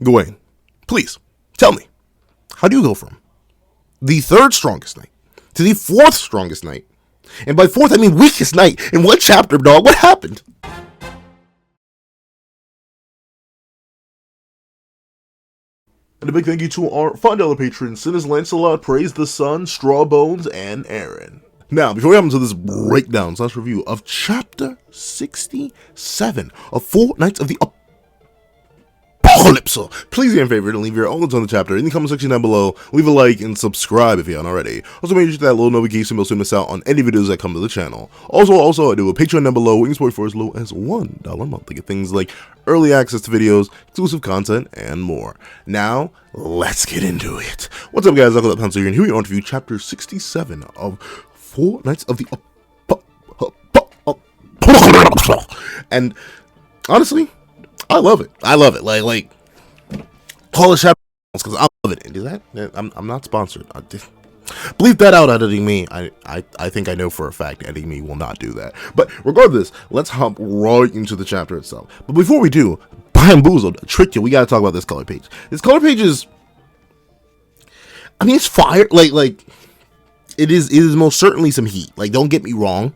Gawain, please, tell me, how do you go from the third strongest knight to the fourth strongest knight? And by fourth, I mean weakest knight. In what chapter, dog? What happened? And a big thank you to our $5 patrons, Sinners Lancelot, Praise the Sun, Strawbones, and Aaron. Now, before we get into this breakdown / review of chapter 67 of Four Knights of the Apocalypse, please do me a favor and leave your own thoughts on the chapter in the comment section down below. Leave a like and subscribe if you haven't already. Also, make sure to hit that little notification bell so you don't miss out on any videos that come to the channel. Also, I do a Patreon down below where you can support for as low as $1 a month to get things like early access to videos, exclusive content, and more. Now, let's get into it. What's up, guys? Uncle Pencil here, and here we are to review chapter 67 of Four Knights of the Apocalypse. And honestly, I love it. Like call it chapter because I love it. Is that? I'm not sponsored. Bleep that out, editing me. I think I know for a fact editing me will not do that. But regardless, let's hop right into the chapter itself. But before we do, bamboozled, tricked you. We gotta talk about this color page. This color page is, I mean, it's fire. Like it is most certainly some heat. Like, don't get me wrong.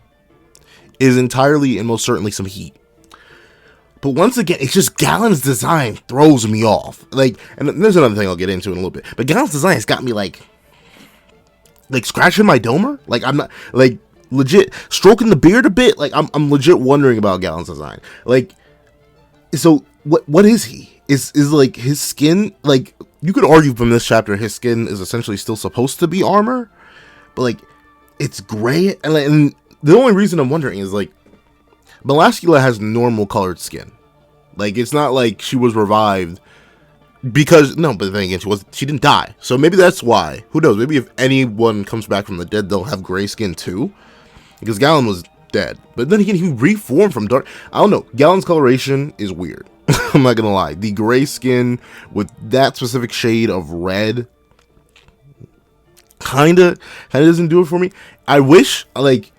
It is entirely and most certainly some heat. But once again, it's just Galand's design throws me off. Like, and there's another thing I'll get into in a little bit. But Galand's design has got me like scratching my domer. Like, I'm not, like, legit stroking the beard a bit. Like, I'm legit wondering about Galand's design. Like, so what is he? Is like his skin, like, you could argue from this chapter his skin is essentially still supposed to be armor, but like it's gray, and the only reason I'm wondering is like Melascula has normal colored skin. Like, it's not like she was revived because, no, but then again, she didn't die. So maybe that's why. Who knows? Maybe if anyone comes back from the dead, they'll have gray skin too. Because Galland was dead. But then again, he reformed from dark. I don't know. Galand's coloration is weird. I'm not going to lie. The gray skin with that specific shade of red kind of doesn't do it for me. I wish, like,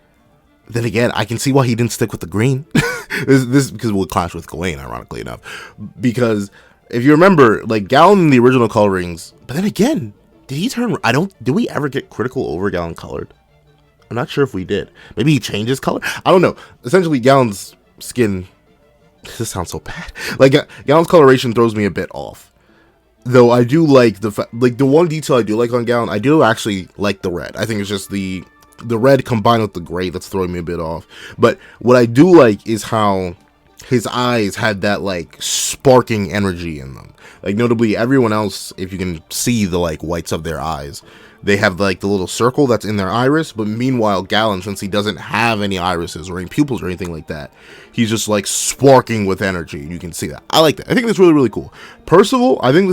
then again, I can see why he didn't stick with the green. this because we'll clash with Gawain, ironically enough. Because if you remember, like, Galand in the original colorings, but then again, did he turn? Did we ever get critical over Galand colored? I'm not sure if we did. Maybe he changed his color. I don't know. Essentially, Galand's skin. This sounds so bad. Like, Galand's coloration throws me a bit off. Though I do like the one detail I do like on Galand. I do actually like the red. I think it's just the red combined with the gray that's throwing me a bit off. But what I do like is how his eyes had that like sparking energy in them. Like, notably, everyone else, if you can see the like whites of their eyes, they have like the little circle that's in their iris. But meanwhile, Galand, since he doesn't have any irises or any pupils or anything like that, he's just like sparking with energy. You can see that. I like that. I think that's really, really cool. Percival, I think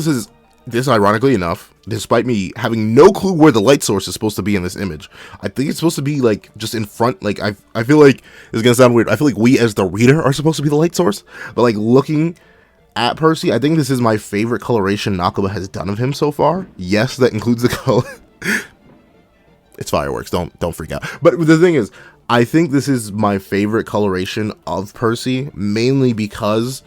this ironically enough, despite me having no clue where the light source is supposed to be in this image, I think it's supposed to be like just in front. Like, I feel like this is gonna sound weird. I feel like we as the reader are supposed to be the light source, but like looking at Percy, I think this is my favorite coloration Nakaba has done of him so far. Yes, that includes the color. It's fireworks. Don't freak out. But the thing is, I think this is my favorite coloration of Percy, mainly because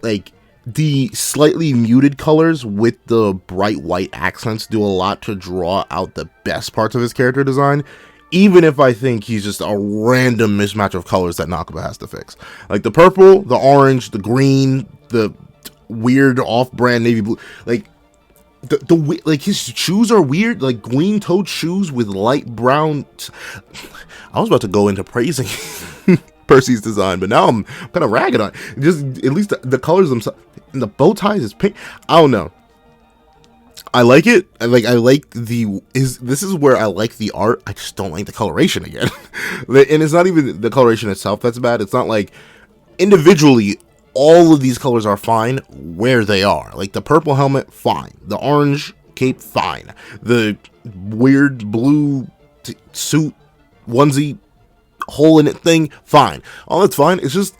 like the slightly muted colors with the bright white accents do a lot to draw out the best parts of his character design, even if I think he's just a random mismatch of colors that Nakaba has to fix. Like the purple, the orange, the green, the weird off-brand navy blue. Like like his shoes are weird, like green-toed shoes with light brown. I was about to go into praising Percy's design, but now I'm kind of ragging on it. Just at least the colors themselves, and the bow ties is pink. I don't know. I like it. I like this is where I like the art. I just don't like the coloration again. And it's not even the coloration itself that's bad. It's not like individually all of these colors are fine where they are. Like the purple helmet, fine. The orange cape, fine. The weird blue suit onesie hole in it thing, fine. All that's fine. It's just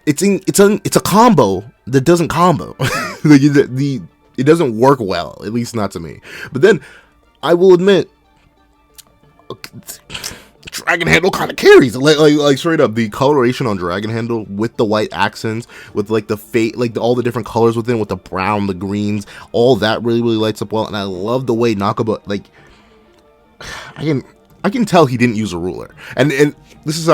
it's a combo that doesn't combo. It doesn't work well, at least not to me. But then I will admit, Dragon Handle kind of carries, like straight up, the coloration on Dragon Handle with the white accents, with like the all the different colors within, with the brown, the greens, all that really lights up well. And I love the way Nakaba, like, I can tell he didn't use a ruler, and this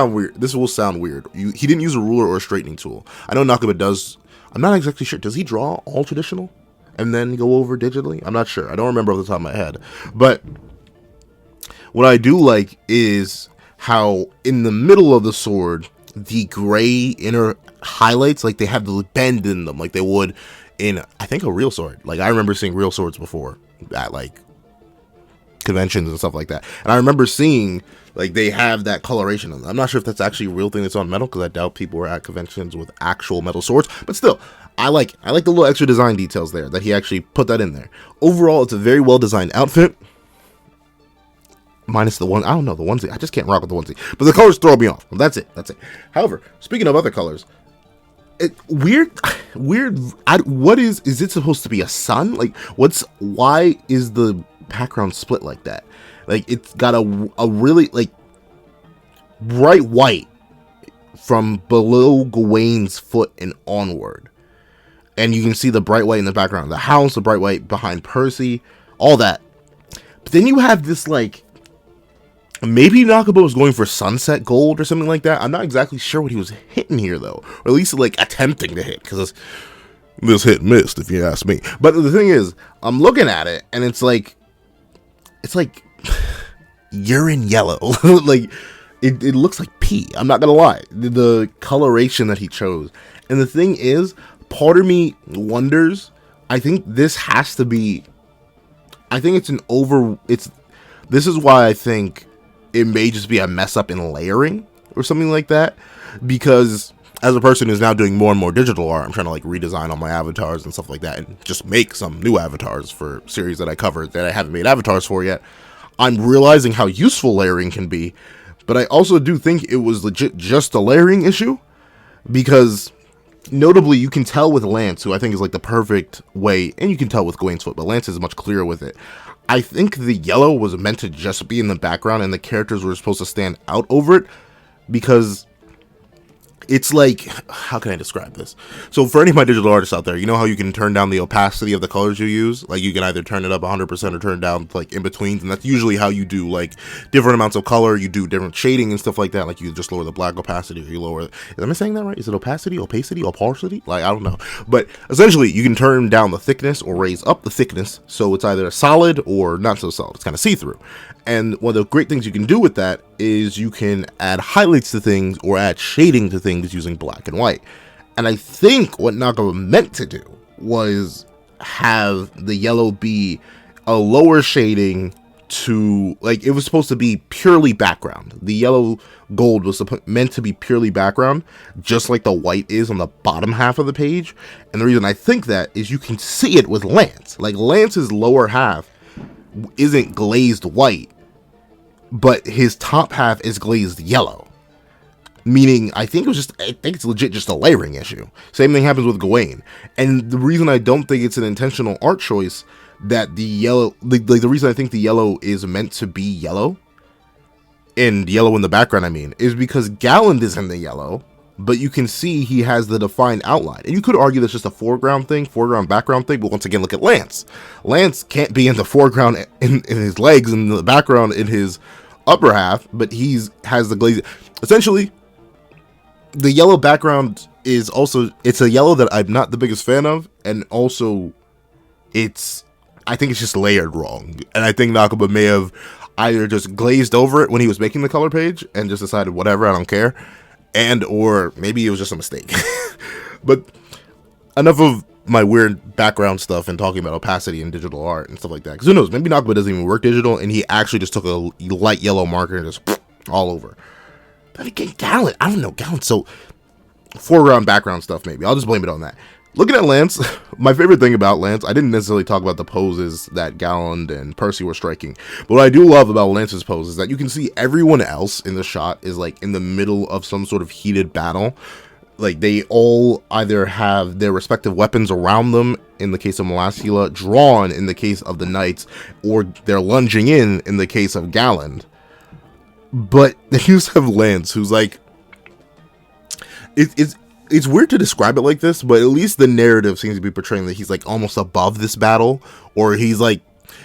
will sound weird. He didn't use a ruler or a straightening tool. I know Nakaba does. I'm not exactly sure. Does he draw all traditional and then go over digitally? I'm not sure. I don't remember off the top of my head. But what I do like is how in the middle of the sword, the gray inner highlights, like they have the bend in them, like they would in, I think, a real sword. Like I remember seeing real swords before at like conventions and stuff like that. And I remember seeing like they have that coloration on them. I'm not sure if that's actually a real thing that's on metal, because I doubt people were at conventions with actual metal swords, but still, I like the little extra design details there that he actually put that in there. Overall, it's a very well designed outfit, minus the one, I don't know, the onesie. I just can't rock with the onesie, but the colors throw me off. That's it. However, speaking of other colors, weird. What is it supposed to be, a sun? Like, why is the background split like that? Like, it's got a really like bright white from below Gawain's foot and onward, and you can see the bright white in the background of the house, the bright white behind Percy, all that. But then you have this, like, maybe Nakaba was going for sunset gold or something like that. I'm not exactly sure what he was hitting here, though, or at least like attempting to hit, because this hit missed, if you ask me. But the thing is, I'm looking at it and it's like urine yellow. Like it looks like pee. I'm not gonna lie, the coloration that he chose. And the thing is, part of me wonders, I think this has to be, I think this is why I think it may just be a mess up in layering or something like that, because as a person who's now doing more and more digital art, I'm trying to like redesign all my avatars and stuff like that, and just make some new avatars for series that I covered that I haven't made avatars for yet. I'm realizing how useful layering can be, but I also do think it was legit just a layering issue, because notably you can tell with Lance, who I think is like the perfect way, and you can tell with Gawain's foot, but Lance is much clearer with it. I think the yellow was meant to just be in the background and the characters were supposed to stand out over it, because it's like, how can I describe this? So for any of my digital artists out there, you know how you can turn down the opacity of the colors you use? Like you can either turn it up 100% or turn it down like in betweens, and that's usually how you do like different amounts of color. You do different shading and stuff like that. Like you just lower the black opacity, or you lower, am I saying that right? Is it opacity, opacity? Like, I don't know. But essentially you can turn down the thickness or raise up the thickness, so it's either solid or not so solid. It's kind of see-through. And one of the great things you can do with that is you can add highlights to things or add shading to things using black and white. And I think what Nakaba meant to do was have the yellow be a lower shading to, like, it was supposed to be purely background. The yellow gold was meant to be purely background, just like the white is on the bottom half of the page. And the reason I think that is you can see it with Lance. Like, Lance's lower half isn't glazed white, but his top half is glazed yellow, meaning I think it's legit just a layering issue. Same thing happens with Gawain. And the reason I don't think it's an intentional art choice that the yellow, like the reason I think the yellow is meant to be yellow, and yellow in the background, I mean, is because Galland is in the yellow, but you can see he has the defined outline. And you could argue that's just a foreground background thing, but once again, look at Lance. Lance can't be in the foreground in his legs and the background in his upper half, but has the glaze. Essentially, the yellow background is also, it's a yellow that I'm not the biggest fan of, and also I think it's just layered wrong. And I think Nakaba may have either just glazed over it when he was making the color page and just decided, whatever, I don't care. And or maybe it was just a mistake. But enough of my weird background stuff and talking about opacity and digital art and stuff like that, because who knows, maybe Nakaba doesn't even work digital and he actually just took a light yellow marker and just all over. But again, Galland, I don't know, Galland, so foreground background stuff, maybe I'll just blame it on that. Looking at Lance, my favorite thing about Lance, I didn't necessarily talk about the poses that Galand and Percy were striking, but what I do love about Lance's pose is that you can see everyone else in the shot is like in the middle of some sort of heated battle. Like they all either have their respective weapons around them, in the case of Lancelot, drawn in the case of the knights, or they're lunging in the case of Galand. But then you have Lance, who's like, it's weird to describe it like this, but at least the narrative seems to be portraying that he's like almost above this battle, or he's like,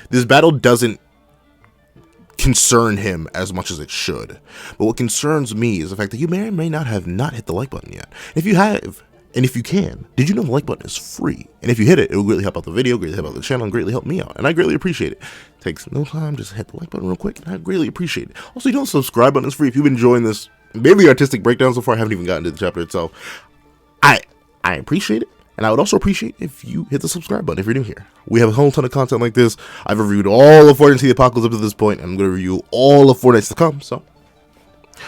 this battle doesn't concern him as much as it should. But what concerns me is the fact that you may or may not have not hit the like button yet. If you have, and if you can, did you know the like button is free? And if you hit it, it will greatly help out the video, greatly help out the channel, and greatly help me out. And I greatly appreciate it. It takes no time, just hit the like button real quick, and I greatly appreciate it. Also, you don't subscribe button is free. If you've been enjoying this, maybe artistic breakdown so far, I haven't even gotten to the chapter itself. I appreciate it. And I would also appreciate if you hit the subscribe button if you're new here. We have a whole ton of content like this. I've reviewed all of Fortnite the Apocalypse up to this point, and I'm going to review all of Fortnite to come, so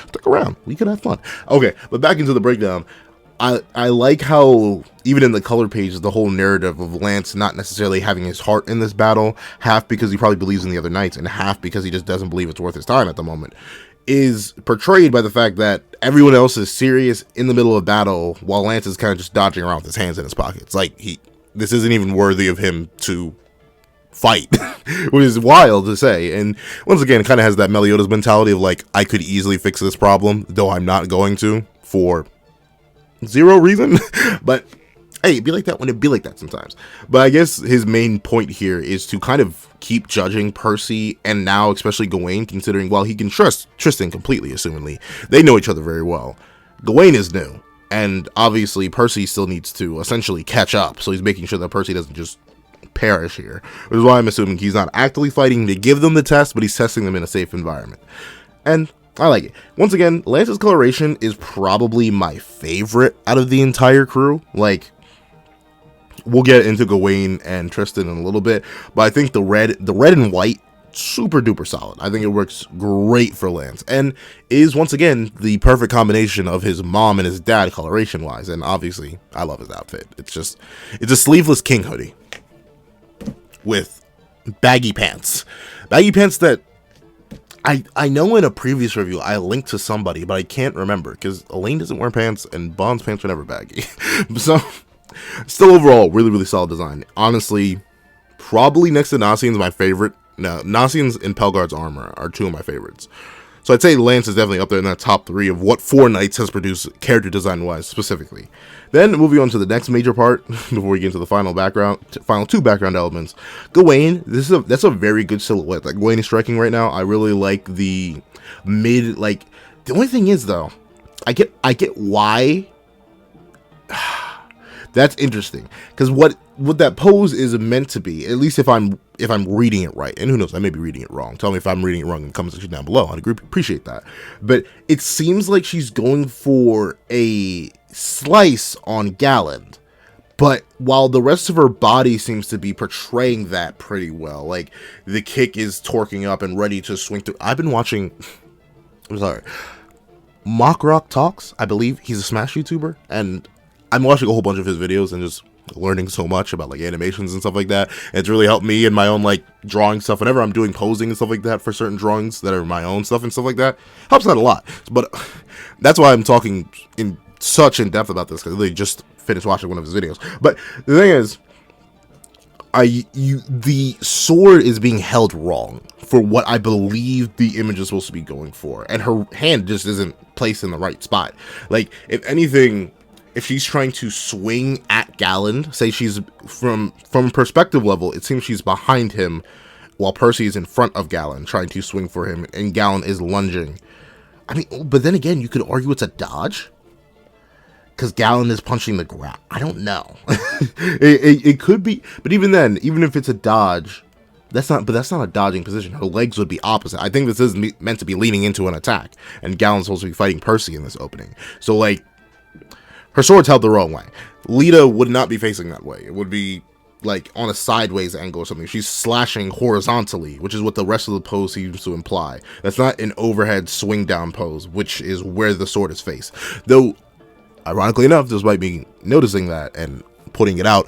stick around. We can have fun. Okay, but back into the breakdown. I like how, even in the color pages, the whole narrative of Lance not necessarily having his heart in this battle, half because he probably believes in the other knights, and half because he just doesn't believe it's worth his time at the moment, is portrayed by the fact that everyone else is serious in the middle of battle while Lance is kind of just dodging around with his hands in his pockets. Like, this isn't even worthy of him to fight, which is wild to say. And once again, it kind of has that Meliodas mentality of like, I could easily fix this problem, though I'm not going to, for zero reason. But hey, it'd be like that when it be like that sometimes. But I guess his main point here is to kind of keep judging Percy, and now especially Gawain, considering, well, he can trust Tristan completely, assumingly. They know each other very well. Gawain is new, and obviously Percy still needs to essentially catch up, so he's making sure that Percy doesn't just perish here, which is why I'm assuming he's not actively fighting to give them the test, but he's testing them in a safe environment. And I like it. Once again, Lance's coloration is probably my favorite out of the entire crew. Like, we'll get into Gawain and Tristan in a little bit, but I think the red and white, super duper solid. I think it works great for Lance, and is once again the perfect combination of his mom and his dad coloration wise. And obviously, I love his outfit. It's a sleeveless king hoodie with baggy pants that I know in a previous review I linked to somebody, but I can't remember because Elaine doesn't wear pants and Bond's pants are never baggy. So still overall, really, really solid design. Honestly, probably next to Nasian's my favorite. No, Nasian's and Pelgard's armor are two of my favorites. So I'd say Lance is definitely up there in that top 3 of what 4 Knights has produced character design wise specifically. Then moving on to the next major part before we get into the final two background elements. Gawain, that's a very good silhouette that Gawain is striking right now. I really like the mid, like, the only thing is though, I get why. That's interesting, because what that pose is meant to be, at least if I'm reading it right, and who knows, I may be reading it wrong. Tell me if I'm reading it wrong in the comment section down below. I'd appreciate that. But it seems like she's going for a slice on Galland, but while the rest of her body seems to be portraying that pretty well, like the kick is torquing up and ready to swing through. I've been watching, I'm sorry, Mock Rock Talks, I believe he's a Smash YouTuber, and I'm watching a whole bunch of his videos and just learning so much about like animations and stuff like that. And it's really helped me in my own like drawing stuff. Whenever I'm doing posing and stuff like that for certain drawings that are my own stuff and stuff like that, helps out a lot. But that's why I'm talking in depth about this, because they just finished watching one of his videos. But the thing is, the sword is being held wrong for what I believe the image is supposed to be going for, and her hand just isn't placed in the right spot. Like, if anything, if she's trying to swing at Galland, say she's from perspective level, it seems she's behind him while Percy is in front of Galland trying to swing for him, and Galland is lunging. I mean, but then again, you could argue it's a dodge, because Galland is punching the ground. I don't know. it could be, but even then, even if it's a dodge, that's not a dodging position. Her legs would be opposite. I think this is meant to be leaning into an attack, and Galland's supposed to be fighting Percy in this opening. So like, her sword's held the wrong way. Lita would not be facing that way. It would be like on a sideways angle or something. She's slashing horizontally, which is what the rest of the pose seems to imply. That's not an overhead swing down pose, which is where the sword is faced. Though, ironically enough, despite me noticing that and putting it out,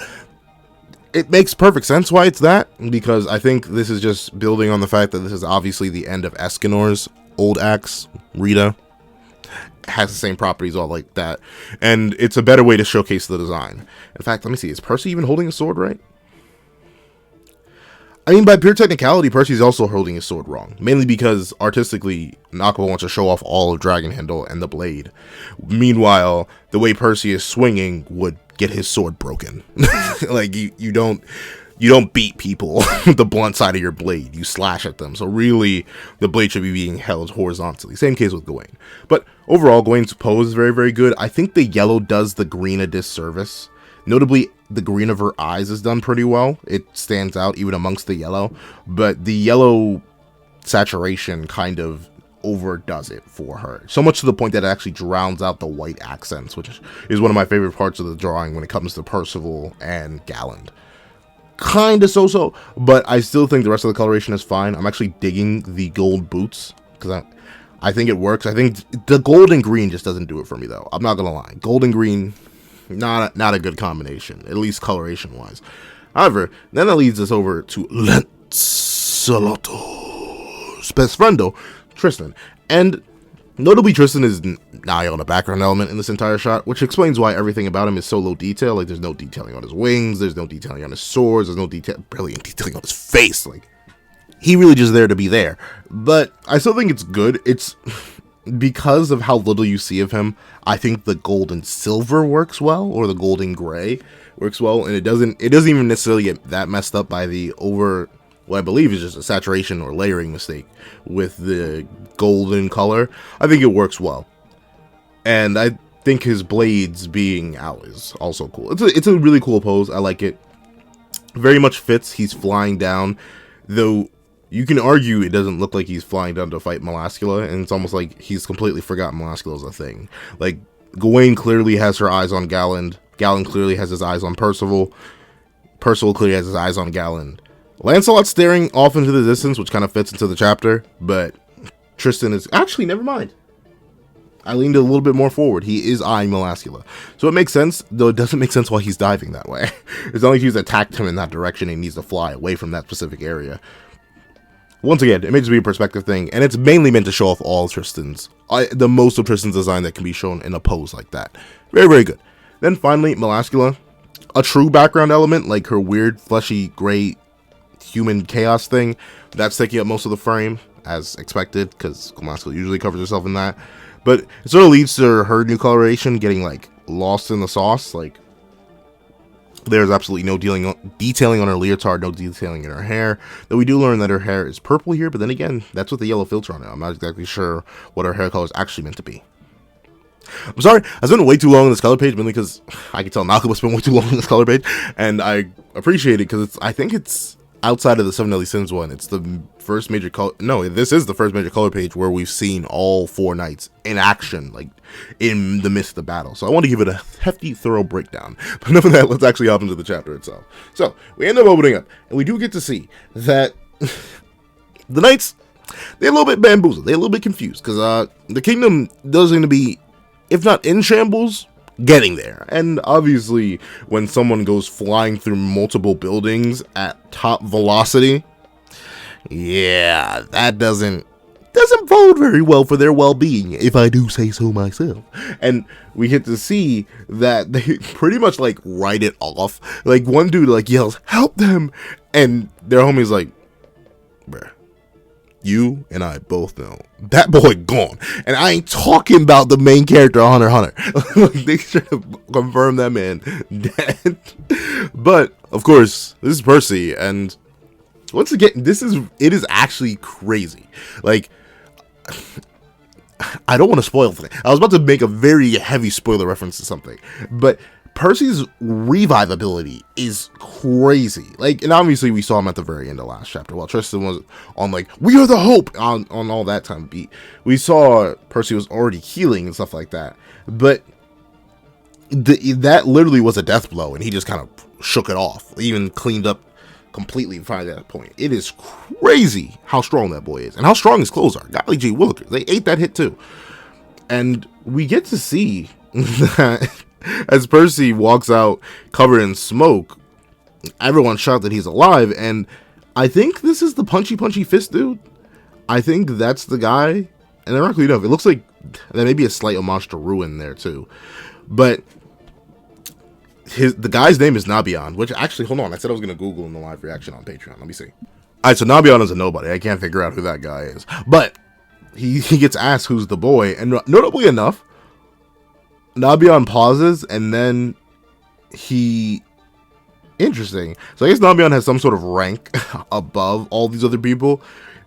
it makes perfect sense why it's that, because I think this is just building on the fact that this is obviously the end of Escanor's old axe, Rita. Has the same properties, all like that, and it's a better way to showcase the design. In fact, let me see, is Percy even holding a sword right? I mean, by pure technicality, Percy's also holding his sword wrong. Mainly because, artistically, Nakaba wants to show off all of Dragon Handle and the blade. Meanwhile, the way Percy is swinging would get his sword broken. Like, you don't beat people with the blunt side of your blade. You slash at them. So really, the blade should be being held horizontally. Same case with Gawain. But overall, Gawain's pose is very, very good. I think the yellow does the green a disservice. Notably, the green of her eyes is done pretty well. It stands out even amongst the yellow. But the yellow saturation kind of overdoes it for her. So much to the point that it actually drowns out the white accents, which is one of my favorite parts of the drawing when it comes to Percival and Galland. Kind of so-so, but I still think the rest of the coloration is fine. I'm actually digging the gold boots, because I think it works. I think the gold and green just doesn't do it for me, though. I'm not gonna lie. Gold and green, not a good combination, at least coloration-wise. However, then that leads us over to Lancelot's best friendo, Tristan. And notably, Tristan is nigh on a background element in this entire shot, which explains why everything about him is so low detail. Like, there's no detailing on his wings, there's no detailing on his swords, there's no brilliant detailing on his face. Like, he really just there to be there. But I still think it's good. It's because of how little you see of him. I think the gold and silver works well, or the gold and gray works well, and it doesn't even necessarily get that messed up by the what I believe is just a saturation or layering mistake with the golden color. I think it works well. And I think his blades being out is also cool. It's a really cool pose. I like it. Very much fits. He's flying down, though you can argue it doesn't look like he's flying down to fight Melascula, and it's almost like he's completely forgotten Melascula's a thing. Like, Gawain clearly has her eyes on Galland. Galland clearly has his eyes on Percival. Percival clearly has his eyes on Galland. Lancelot's staring off into the distance, which kind of fits into the chapter, but Tristan is... Actually, never mind. I leaned a little bit more forward. He is eyeing Melascula. So it makes sense, though it doesn't make sense why he's diving that way. It's not like he's attacked him in that direction and he needs to fly away from that specific area. Once again, it may just be a perspective thing, and it's mainly meant to show off all Tristan's, the most of Tristan's design that can be shown in a pose like that. Very, very good. Then finally, Melascula, a true background element, like her weird, fleshy, gray, human chaos thing, that's taking up most of the frame, as expected, because Melascula usually covers herself in that. But it sort of leads to her new coloration getting, like, lost in the sauce. Like, there's absolutely no detailing on her leotard, no detailing in her hair. Though we do learn that her hair is purple here, but then again, that's with the yellow filter on it. I'm not exactly sure what her hair color is actually meant to be. I'm sorry, I spent way too long on this color page, mainly because I can tell Nakaba spent way too long on this color page, and I appreciate it because I think it's outside of the Seven Deadly Sins one. It's the first major color. No, this is the first major color page where we've seen all four knights in action, like in the midst of the battle. So I want to give it a hefty, thorough breakdown. But enough of that. Let's actually hop into the chapter itself. So we end up opening up, and we do get to see that the knights, they're a little bit bamboozled. They're a little bit confused because the kingdom doesn't be, if not in shambles, getting there. And obviously when someone goes flying through multiple buildings at top velocity, yeah, that doesn't bode very well for their well-being, if I do say so myself. And we get to see that they pretty much like write it off. Like, one dude like yells, "Help them!" and their homie's like, "Bruh, you and I both know that boy gone." And I ain't talking about the main character, Hunter x Hunter. Like, they should have confirmed that man dead. But of course, this is Percy, and once again, it is actually crazy. Like, I don't want to spoil things. I was about to make a very heavy spoiler reference to something, but Percy's revive ability is crazy. Like, and obviously we saw him at the very end of last chapter while Tristan was on like, "We are the hope" on all that time beat. We saw Percy was already healing and stuff like that, but that literally was a death blow, and he just kind of shook it off, even cleaned up completely by that point. It is crazy how strong that boy is, and how strong his clothes are. Golly gee willikers, they ate that hit too. And we get to see that as Percy walks out covered in smoke, everyone's shocked that he's alive, and I think this is the punchy fist dude. I think that's the guy, and ironically enough, it looks like there may be a slight homage to Ruin there too. But the guy's name is Nabion, which actually, hold on, I said I was going to Google in the live reaction on Patreon. Let me see. Alright, so Nabion is a nobody. I can't figure out who that guy is. But he gets asked who's the boy, and notably enough, Nabion pauses, and then interesting. So I guess Nabion has some sort of rank above all these other people,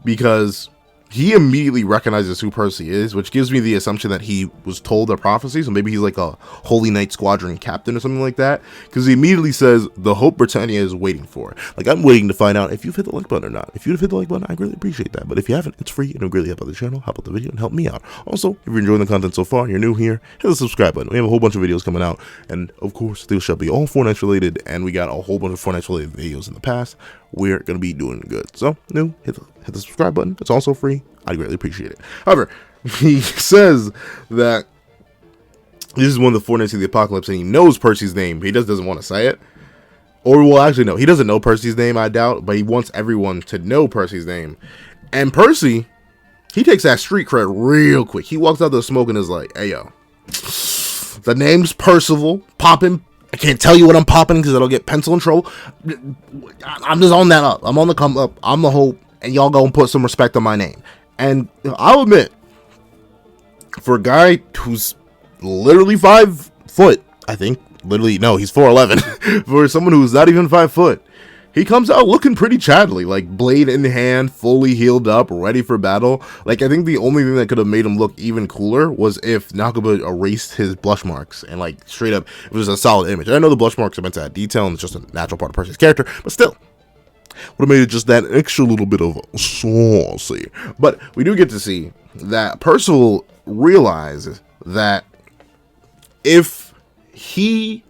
because he immediately recognizes who Percy is, which gives me the assumption that he was told a prophecy, so maybe he's like a Holy Knight Squadron captain or something like that, because he immediately says, the hope Britannia is waiting for. Like, I'm waiting to find out if you've hit the like button or not. If you've hit the like button, I really appreciate that, but if you haven't, it's free, and it would really help out the channel, help out the video, and help me out. Also, if you're enjoying the content so far, you're new here, hit the subscribe button. We have a whole bunch of videos coming out, and of course, they shall be all Four Knights related, and we got a whole bunch of Four Knights related videos in the past. We're going to be doing good. So, new, hit the subscribe button. It's also free. I'd greatly appreciate it. However, he says that this is one of the Four Knights of the Apocalypse, and he knows Percy's name. He just doesn't want to say it. Or, well, actually, no. He doesn't know Percy's name, I doubt, but he wants everyone to know Percy's name. And Percy, he takes that street cred real quick. He walks out the smoke and is like, hey, yo, the name's Percival. Poppin'. I can't tell you what I'm popping because it'll get pencil in trouble. I'm just on that up. I'm on the come up. I'm the hope, and y'all go and put some respect on my name. And I'll admit, for a guy who's literally 5 foot, I think, literally, no, he's 4'11", for someone who's not even 5 foot, he comes out looking pretty Chadley, like blade in hand, fully healed up, ready for battle. Like, I think the only thing that could have made him look even cooler was if Nakaba erased his blush marks and, like, straight up, it was a solid image. I know the blush marks are meant to add detail and it's just a natural part of Percy's character, but still, would have made it just that extra little bit of saucy. But we do get to see that Percival realizes that if he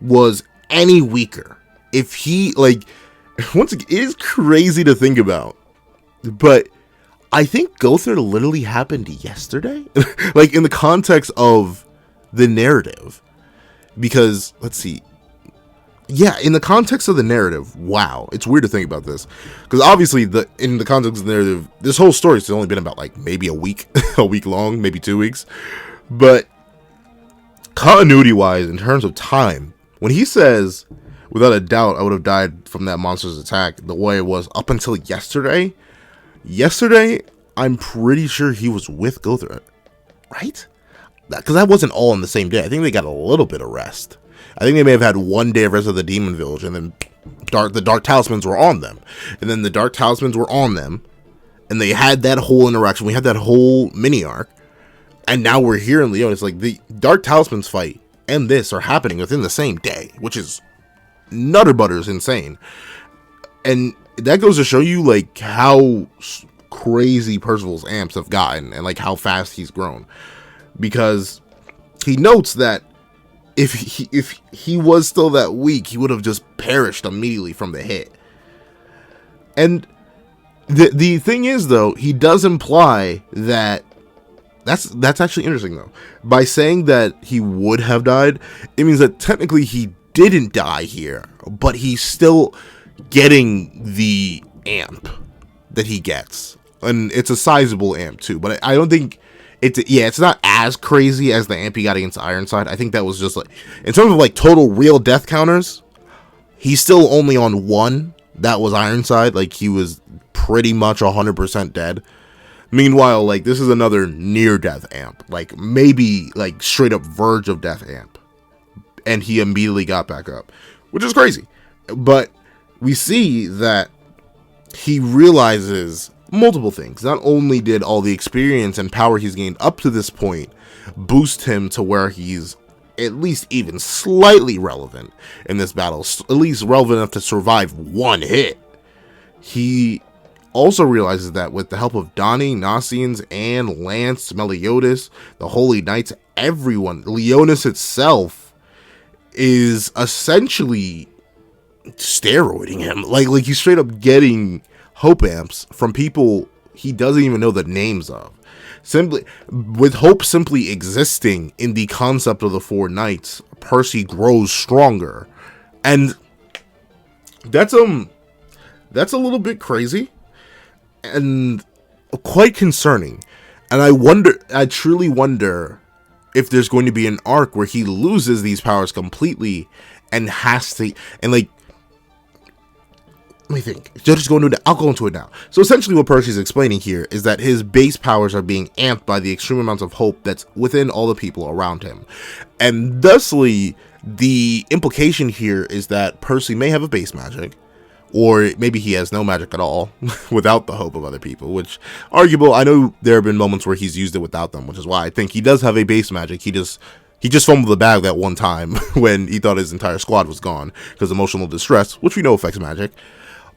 was any weaker, if he, like, once again, it is crazy to think about, but I think Gother literally happened yesterday, like, in the context of the narrative, because, let's see, yeah, in the context of the narrative, wow, it's weird to think about this, because obviously, in the context of the narrative, this whole story has only been about, like, maybe a week, a week long, maybe 2 weeks, but continuity-wise, in terms of time, when he says, without a doubt, I would have died from that monster's attack the way it was up until yesterday, I'm pretty sure he was with Gother, right? Because that wasn't all on the same day. I think they got a little bit of rest. I think they may have had 1 day of rest of the Demon Village, and then the Dark Talismans were on them. And then the Dark Talismans were on them, and they had that whole interaction. We had that whole mini-arc, and now we're here in Leon. It's like the Dark Talismans fight and this are happening within the same day, which is nutter butters insane. And that goes to show you, like, how crazy Percival's amps have gotten, and, like, how fast he's grown. Because he notes that if he was still that weak, he would have just perished immediately from the hit. And the thing is, though, he does imply that that's actually interesting, though. By saying that he would have died, it means that technically he didn't die here, but he's still getting the amp that he gets, and it's a sizable amp too. But I don't think it's not as crazy as the amp he got against Ironside. I think that was just, like, in terms of, like, total real death counters, he's still only on 1. That was Ironside. Like, he was pretty much 100% dead. Meanwhile, like, this is another near death amp, like, maybe, like, straight up verge of death amp, and he immediately got back up, which is crazy. But we see that he realizes multiple things. Not only did all the experience and power he's gained up to this point boost him to where he's at least even slightly relevant in this battle, at least relevant enough to survive 1 hit, he also realizes that with the help of Donnie, Nasians, and Lance, Meliodas, the Holy Knights, everyone, Leonis itself is essentially steroiding him. Like he's straight up getting hope amps from people he doesn't even know the names of. Simply, with hope simply existing in the concept of the Four Knights, Percy grows stronger. And that's a little bit crazy and quite concerning. And I truly wonder if there's going to be an arc where he loses these powers completely and has to, and like, let me think. Just go into it. I'll go into it now. So essentially what Percy's explaining here is that his base powers are being amped by the extreme amounts of hope that's within all the people around him. And thusly, the implication here is that Percy may have a base magic, or maybe he has no magic at all without the hope of other people, which arguable. I know there have been moments where he's used it without them, which is why I think he does have a base magic. He just fumbled the bag that one time when he thought his entire squad was gone because emotional distress, which we know affects magic.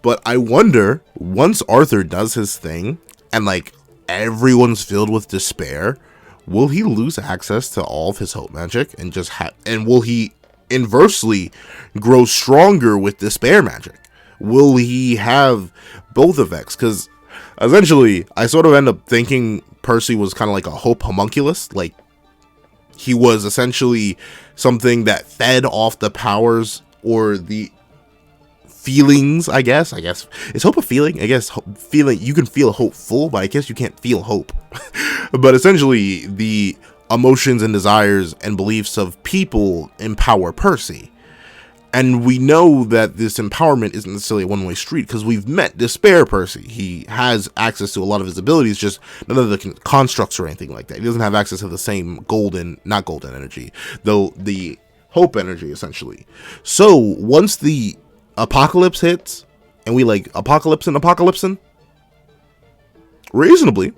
But I wonder, once Arthur does his thing and like everyone's filled with despair, will he lose access to all of his hope magic and just and will he inversely grow stronger with despair magic? Will he have both effects? Because essentially, I sort of end up thinking Percy was kind of like a hope homunculus. Like, he was essentially something that fed off the powers or the feelings, I guess. Is hope a feeling? I guess feeling, you can feel hopeful, but I guess you can't feel hope. But essentially, the emotions and desires and beliefs of people empower Percy. And we know that this empowerment isn't necessarily a one-way street because we've met Despair Percy. He has access to a lot of his abilities, just none of the constructs or anything like that. He doesn't have access to the same not golden energy, though the hope energy, essentially. So once the apocalypse hits, and we like apocalypsing, reasonably,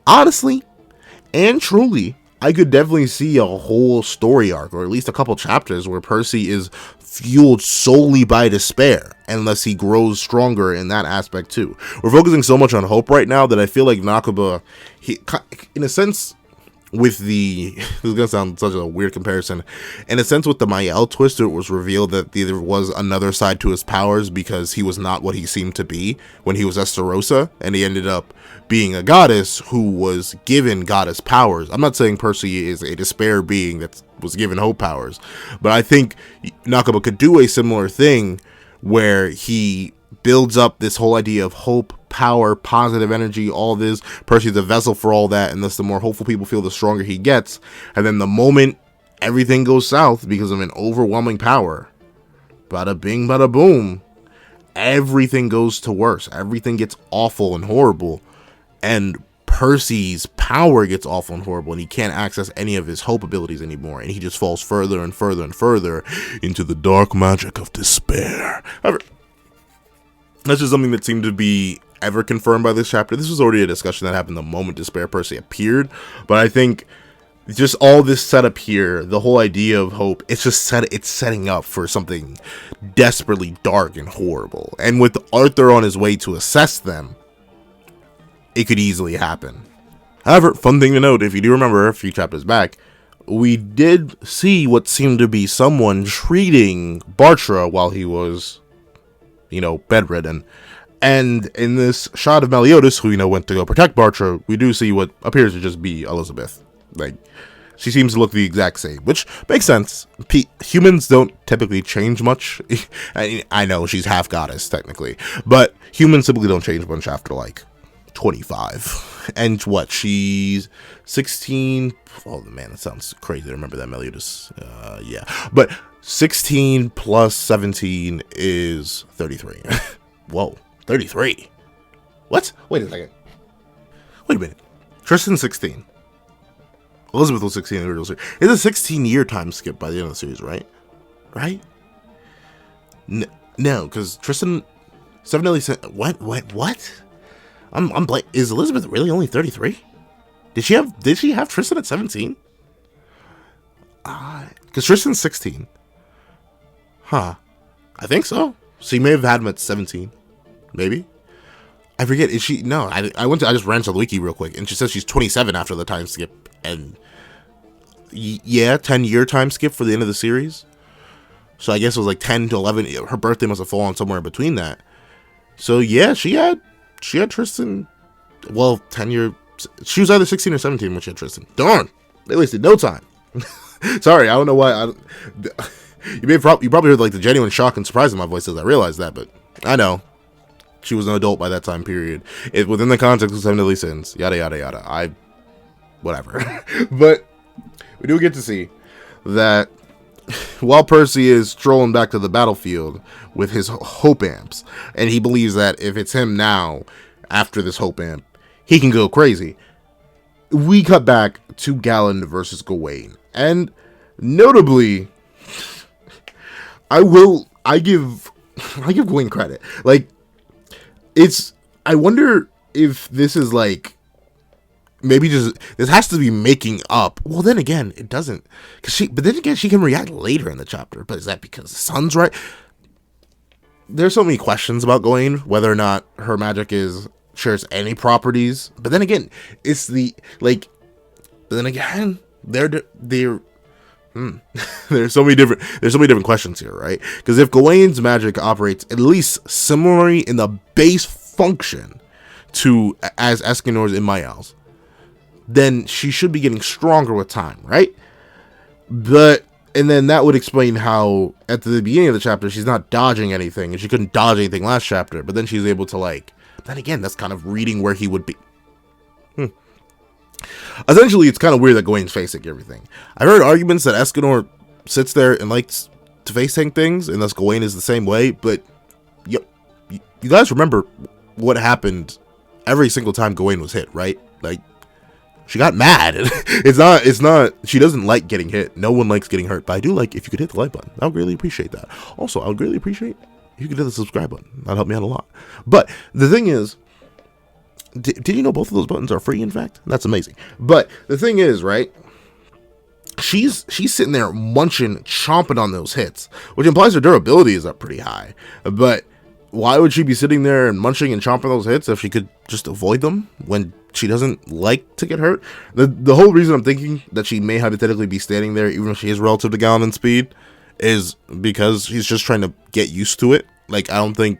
honestly, and truly, I could definitely see a whole story arc, or at least a couple chapters, where Percy is fueled solely by despair, unless he grows stronger in that aspect too. We're focusing so much on hope right now that I feel like Nakaba, he, in a sense, with the, this is gonna sound such a weird comparison, in a sense with the Mael twist, it was revealed that there was another side to his powers because he was not what he seemed to be when he was Estarossa, and he ended up being a goddess who was given goddess powers. I'm not saying Percy is a despair being that was given hope powers, but I think Nakaba could do a similar thing where he builds up this whole idea of hope, power, positive energy, all this. Percy's a vessel for all that, and thus the more hopeful people feel, the stronger he gets. And then the moment everything goes south because of an overwhelming power, bada bing, bada boom, everything goes to worse. Everything gets awful and horrible, and Percy's power gets awful and horrible, and he can't access any of his hope abilities anymore, and he just falls further and further and further into the dark magic of despair. However, that's just something that seemed to be ever confirmed by this chapter. This was already a discussion that happened the moment Despair Percy appeared, but I think just all this setup here, the whole idea of hope, it's setting up for something desperately dark and horrible. And with Arthur on his way to assess them, it could easily happen. However, fun thing to note, if you do remember a few chapters back, we did see what seemed to be someone treating Bartra while he was, bedridden. And in this shot of Meliodas, who, went to go protect Bartra, we do see what appears to just be Elizabeth. Like, she seems to look the exact same, which makes sense. Humans don't typically change much. I know she's half goddess, technically, but humans typically don't change much after, 25. And what, she's 16? Oh, man, that sounds crazy. I remember that, Meliodas. Yeah. But 16 plus 17 is 33. Whoa, 33. What? Wait a second. Wait a minute. Tristan's 16. Elizabeth was 16 in the original series. It's a 16-year time skip by the end of the series, right? Right? No, because Tristan... Seven Deadly Sins... What? I'm blank. Is Elizabeth really only 33? Did she have Tristan at 17? Because Tristan's 16. Huh. I think so. She may have had him at 17. Maybe. I forget. Is she? No. I just ran to the wiki real quick, and she says she's 27 after the time skip, and yeah, 10-year time skip for the end of the series. So I guess it was 10 to 11. Her birthday must have fallen somewhere in between that. So yeah, she had Tristan. Well, 10-year. She was either 16 or 17 when she had Tristan. Darn, they wasted no time. Sorry, I don't know why. You probably heard the genuine shock and surprise in my voice as I realized that, but I know she was an adult by that time period. Within the context of Seven Deadly Sins, yada yada yada. Whatever. But we do get to see that while Percy is strolling back to the battlefield with his hope amps, and he believes that if it's him now, after this hope amp, he can go crazy, we cut back to Galand versus Gawain. And notably, I give Gawain credit. Like, I wonder if this is like, maybe just, this has to be making up. Well, then again, it doesn't. But then again, she can react later in the chapter. But is that because the sun's right? There's so many questions about Gawain, whether or not her magic shares any properties. But then again, it's the, like, but then again, there's so many different questions here, right? Because if Gawain's magic operates at least similarly in the base function to as Escanor's in Mael's, then she should be getting stronger with time, right? And then that would explain how at the beginning of the chapter she's not dodging anything, and she couldn't dodge anything last chapter, but then she's able to, like, then again, that's kind of reading where he would be. Essentially, it's kind of weird that Gawain's facing everything. I've heard arguments that Escanor sits there and likes to face tank things, and thus Gawain is the same way, but you guys remember what happened every single time Gawain was hit, right? Like, she got mad. It's not, she doesn't like getting hit. No one likes getting hurt, but I do like if you could hit the like button. I would really appreciate that. Also, I would really appreciate if you could hit the subscribe button. That'd help me out a lot. But the thing is, did you know both of those buttons are free, in fact? That's amazing. But the thing is, right, she's sitting there munching, chomping on those hits, which implies her durability is up pretty high. But why would she be sitting there and munching and chomping those hits if she could just avoid them when she doesn't like to get hurt? The whole reason I'm thinking that she may hypothetically be standing there, even if she is relative to Galland in speed, is because she's just trying to get used to it. Like, I don't think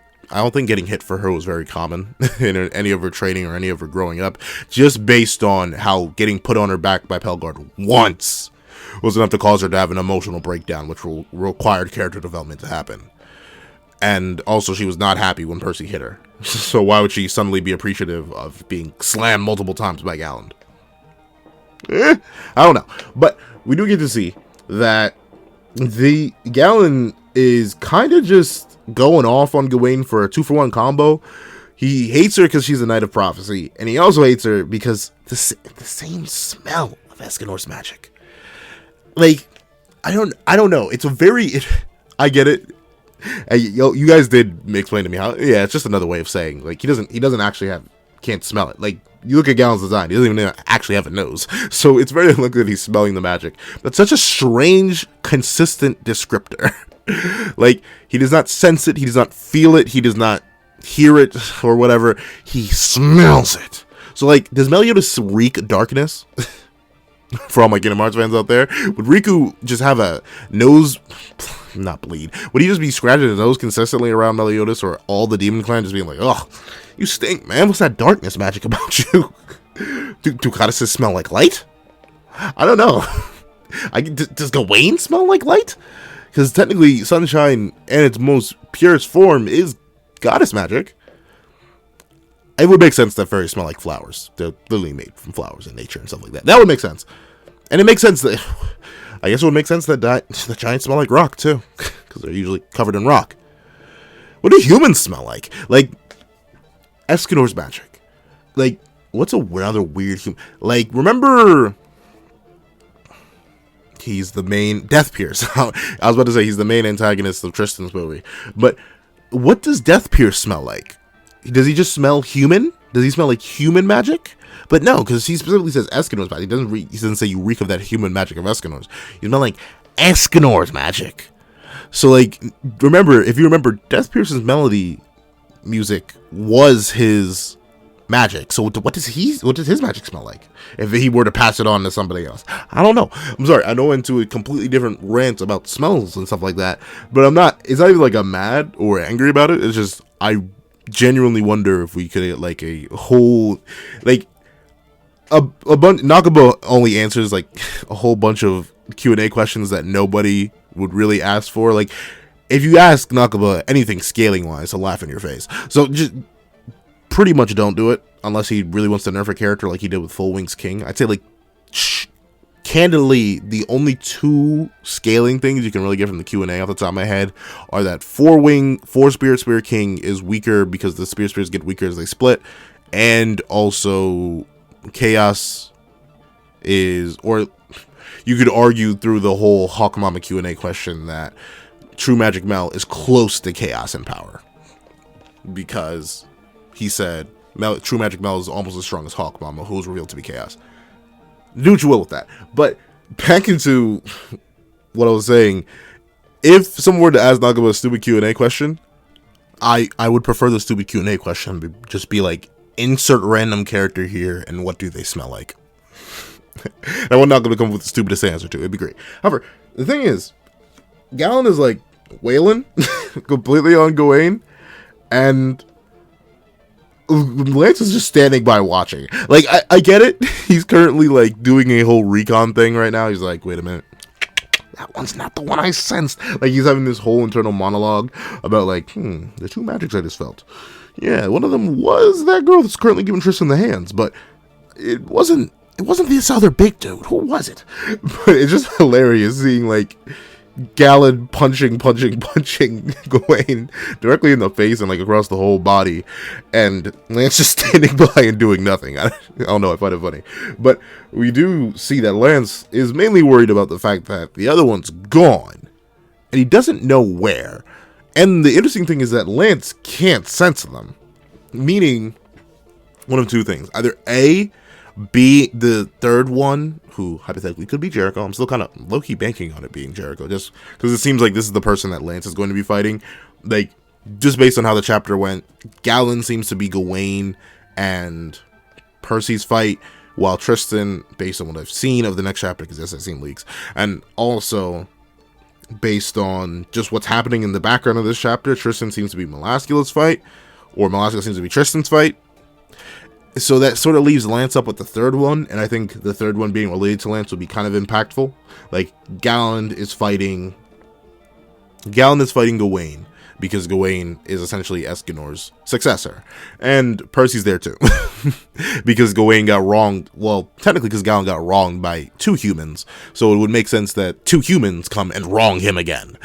getting hit for her was very common in any of her training or any of her growing up, just based on how getting put on her back by Pelgard once was enough to cause her to have an emotional breakdown, which required character development to happen. And also, she was not happy when Percy hit her. So why would she suddenly be appreciative of being slammed multiple times by Galland? I don't know. But we do get to see that the Galland is kind of just going off on Gawain for a 2-for-1 combo. He hates her because she's a Knight of Prophecy, and he also hates her because the same smell of Escanor's magic. Like, I don't know. It's a very, I get it. You guys did explain to me how, yeah, it's just another way of saying, like, he doesn't actually can't smell it. Like, you look at Galland's design, he doesn't even actually have a nose. So it's very unlikely that he's smelling the magic. That's such a strange, consistent descriptor. Like, he does not sense it, he does not feel it, he does not hear it, or whatever. He smells it. So, like, does Meliodas reek darkness? For all my Kingdom Hearts fans out there, would Riku just have a nose, not bleed, would he just be scratching his nose consistently around Meliodas, or all the Demon Clan just being like, oh, you stink, man, what's that darkness magic about you? Do goddesses smell like light? I don't know. Does Gawain smell like light? Because technically, sunshine in its most purest form is goddess magic. It would make sense that fairies smell like flowers. They're literally made from flowers in nature and stuff like that. That would make sense. And it makes sense that, I guess it would make sense that the giants smell like rock, too. Because they're usually covered in rock. What do humans smell like? Like, Escanor's magic. Like, what's another weird human? Like, remember, he's the main Death Pierce. I was about to say he's the main antagonist of Tristan's movie. But what does Death Pierce smell like? Does he just smell human? Does he smell like human magic? But no, because he specifically says Escanor's magic. He doesn't say you reek of that human magic of Escanor's. You smell like Escanor's magic. So, like, if you remember, Death Pierce's melody music was his magic. So what does his magic smell like if he were to pass it on to somebody else? I don't know. I'm sorry, I know into a completely different rant about smells and stuff like that, but it's not even like I'm mad or angry about it. It's just I genuinely wonder if we could get like a whole, like, a bunch. Nakaba only answers like a whole bunch of Q&A questions that nobody would really ask for. Like, if you ask Nakaba anything scaling wise, he'll laugh in your face. So just pretty much don't do it unless he really wants to nerf a character like he did with Full Wings King. I'd say, like, candidly, the only two scaling things you can really get from the Q&A off the top of my head are that four spirit spear king is weaker because the spirit spears get weaker as they split, and also chaos is, or you could argue through the whole Hawk Mama Q&A question that True Magic Mel is close to chaos in power, because he said True Magic Mel is almost as strong as Hawk Mama, who was revealed to be chaos. Do what you will with that. But back into what I was saying, if someone were to ask Nagaba a stupid Q&A question, I would prefer the stupid Q&A question just be like, insert random character here and what do they smell like. I want Nagaba to come up with the stupidest answer to it. It'd be great. However, the thing is, Galland is like wailing completely on Gawain, and Lance is just standing by watching. Like, I get it. He's currently, like, doing a whole recon thing right now. He's like, wait a minute. That one's not the one I sensed. Like, he's having this whole internal monologue about, like, the two magics I just felt. Yeah, one of them was that girl that's currently giving Tristan the hands, but it wasn't this other big dude. Who was it? But it's just hilarious seeing, like, Galland punching Gawain directly in the face and like across the whole body, and Lance just standing by and doing nothing. I don't know, I find it funny. But we do see that Lance is mainly worried about the fact that the other one's gone, and he doesn't know where. And the interesting thing is that Lance can't sense them, meaning one of two things. Either A, be the third one, who hypothetically could be Jericho. I'm still kind of low-key banking on it being Jericho, just because it seems like this is the person that Lance is going to be fighting. Like, just based on how the chapter went, Galland seems to be Gawain and Percy's fight, while Tristan, based on what I've seen of the next chapter, because yes, I've seen leaks, and also based on just what's happening in the background of this chapter, Tristan seems to be Melascula's fight, or Melascula seems to be Tristan's fight. So that sort of leaves Lance up with the third one, and I think the third one being related to Lance would be kind of impactful. Like, Galland is fighting Gawain, because Gawain is essentially Escanor's successor. And Percy's there too, because Gawain got wronged, well, technically because Galland got wronged by two humans, so it would make sense that two humans come and wrong him again.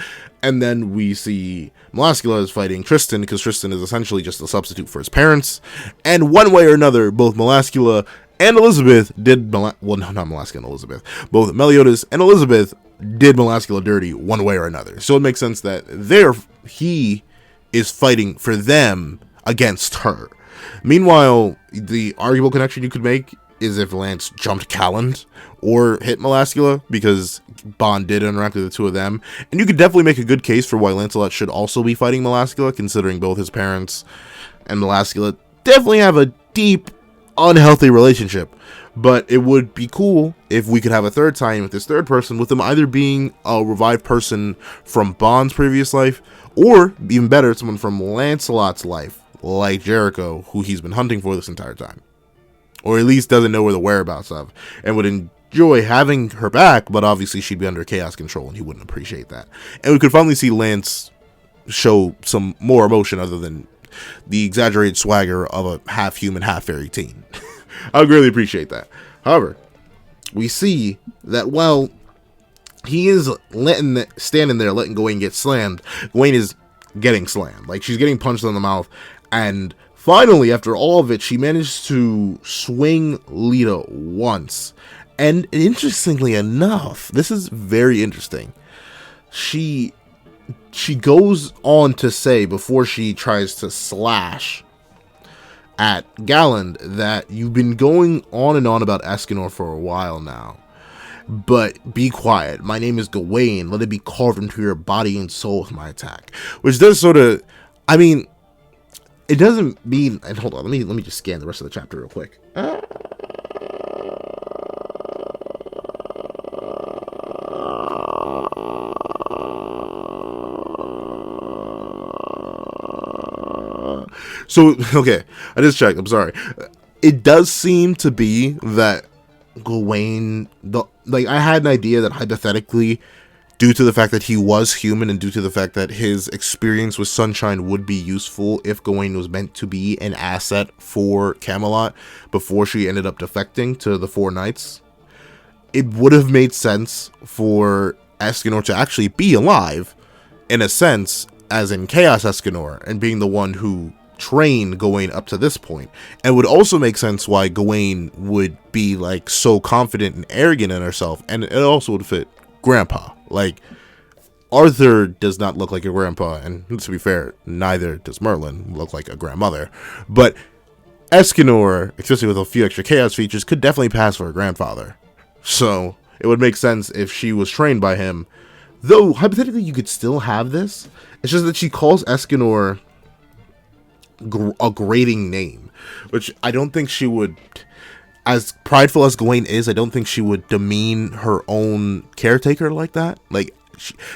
And then we see Melascula is fighting Tristan, because Tristan is essentially just a substitute for his parents. And one way or another, both Melascula and Elizabeth did, not Melascula and Elizabeth, both Meliodas and Elizabeth did Melascula dirty one way or another. So it makes sense that he is fighting for them against her. Meanwhile, the arguable connection you could make is if Lance jumped Galland or hit Melascula, because Bond did interact with the two of them. And you could definitely make a good case for why Lancelot should also be fighting Melascula, considering both his parents and Melascula definitely have a deep, unhealthy relationship. But it would be cool if we could have a third tie-in with this third person, with them either being a revived person from Bond's previous life, or, even better, someone from Lancelot's life, like Jericho, who he's been hunting for this entire time. Or at least doesn't know where the whereabouts of, and would enjoy having her back, but obviously she'd be under chaos control and he wouldn't appreciate that. And we could finally see Lance show some more emotion other than the exaggerated swagger of a half human, half fairy teen. I would really appreciate that. However, we see that while he is standing there letting Gawain get slammed, Gawain is getting slammed. Like, she's getting punched in the mouth, and finally, after all of it, she managed to swing Lita once. And interestingly enough, this is very interesting, she goes on to say, before she tries to slash at Galland, that you've been going on and on about Escanor for a while now, but be quiet. My name is Gawain. Let it be carved into your body and soul with my attack. Which does sort of, I mean, it doesn't mean, and hold on, let me just scan the rest of the chapter real quick. So, okay, I just checked, I'm sorry. It does seem to be that Gawain, I had an idea that hypothetically, due to the fact that he was human and due to the fact that his experience with Sunshine would be useful if Gawain was meant to be an asset for Camelot before she ended up defecting to the Four Knights, it would have made sense for Escanor to actually be alive, in a sense, as in Chaos Escanor, and being the one who trained Gawain up to this point. And it would also make sense why Gawain would be like so confident and arrogant in herself, and it also would fit Grandpa. Like, Arthur does not look like a grandpa, and to be fair, neither does Merlin look like a grandmother. But Escanor, especially with a few extra chaos features, could definitely pass for a grandfather. So it would make sense if she was trained by him. Though, hypothetically, you could still have this. It's just that she calls Escanor a grating name, which I don't think she would, as prideful as Gawain is, I don't think she would demean her own caretaker like that. Like,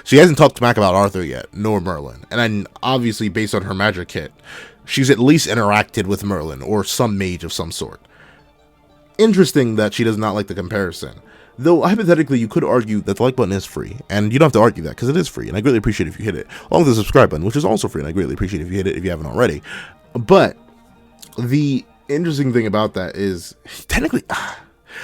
she hasn't talked smack about Arthur yet, nor Merlin. And then, obviously, based on her magic kit, she's at least interacted with Merlin, or some mage of some sort. Interesting that she does not like the comparison. Though, hypothetically, you could argue that the like button is free, and you don't have to argue that, because it is free, and I greatly appreciate it if you hit it, along with the subscribe button, which is also free, and I greatly appreciate it if you hit it if you haven't already. But the interesting thing about that is, technically,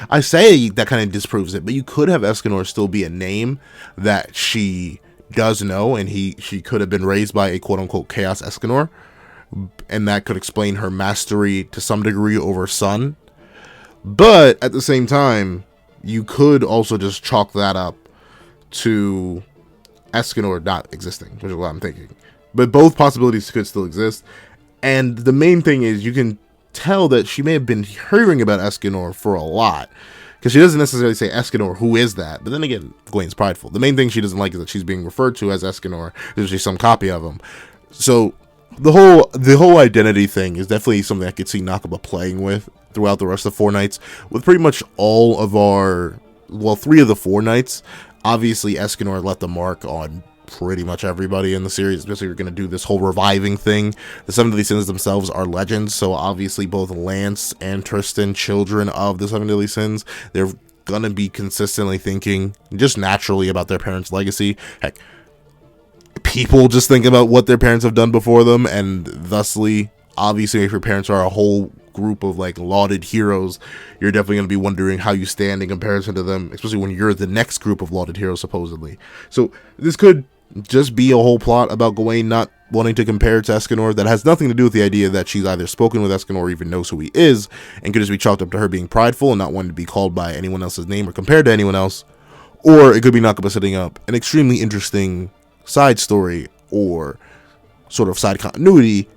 I say that kind of disproves it, but you could have Escanor still be a name that she does know, and she could have been raised by a quote-unquote Chaos Escanor, and that could explain her mastery to some degree over Sun. But at the same time, you could also just chalk that up to Escanor not existing, which is what I'm thinking. But both possibilities could still exist. And the main thing is, you can tell that she may have been hearing about Escanor for a lot, because she doesn't necessarily say Escanor, who is that? But then again, Gawain's prideful. The main thing she doesn't like is that she's being referred to as Escanor. There's just some copy of him. So the whole identity thing is definitely something I could see Nakaba playing with throughout the rest of Four Knights, with pretty much all of our, well, 3 of the 4 Knights. Obviously, Escanor left a mark on pretty much everybody in the series, especially if you're going to do this whole reviving thing. The Seven Deadly Sins themselves are legends, so obviously both Lance and Tristan, children of the Seven Deadly Sins, they're going to be consistently thinking just naturally about their parents' legacy. Heck, people just think about what their parents have done before them, and thusly, obviously, if your parents are a whole group of like lauded heroes, you're definitely going to be wondering how you stand in comparison to them, especially when you're the next group of lauded heroes, supposedly. So this could just be a whole plot about Gawain not wanting to compare to Escanor that has nothing to do with the idea that she's either spoken with Escanor or even knows who he is, and could just be chalked up to her being prideful and not wanting to be called by anyone else's name or compared to anyone else. Or it could be Nakaba setting up an extremely interesting side story or sort of side continuity,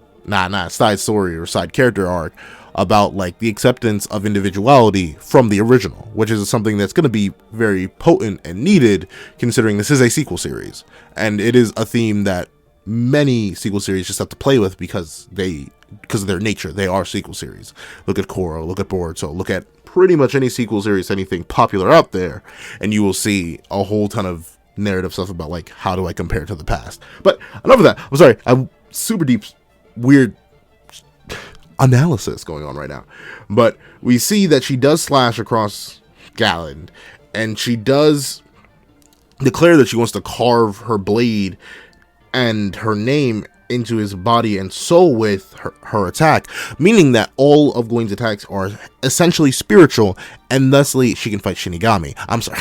side story or side character arc about like the acceptance of individuality from the original, which is something that's going to be very potent and needed considering this is a sequel series, and it is a theme that many sequel series just have to play with because of their nature. They are sequel series. Look at Koro, look at Boruto, look at pretty much any sequel series, anything popular out there, and you will see a whole ton of narrative stuff about like, how do I compare to the past? But enough of that. I'm sorry, I'm super deep, weird analysis going on right now. But we see that she does slash across Galland, and she does declare that she wants to carve her blade and her name into his body and soul with her attack, meaning that all of Gawain's attacks are essentially spiritual, and thusly she can fight Shinigami. I'm sorry.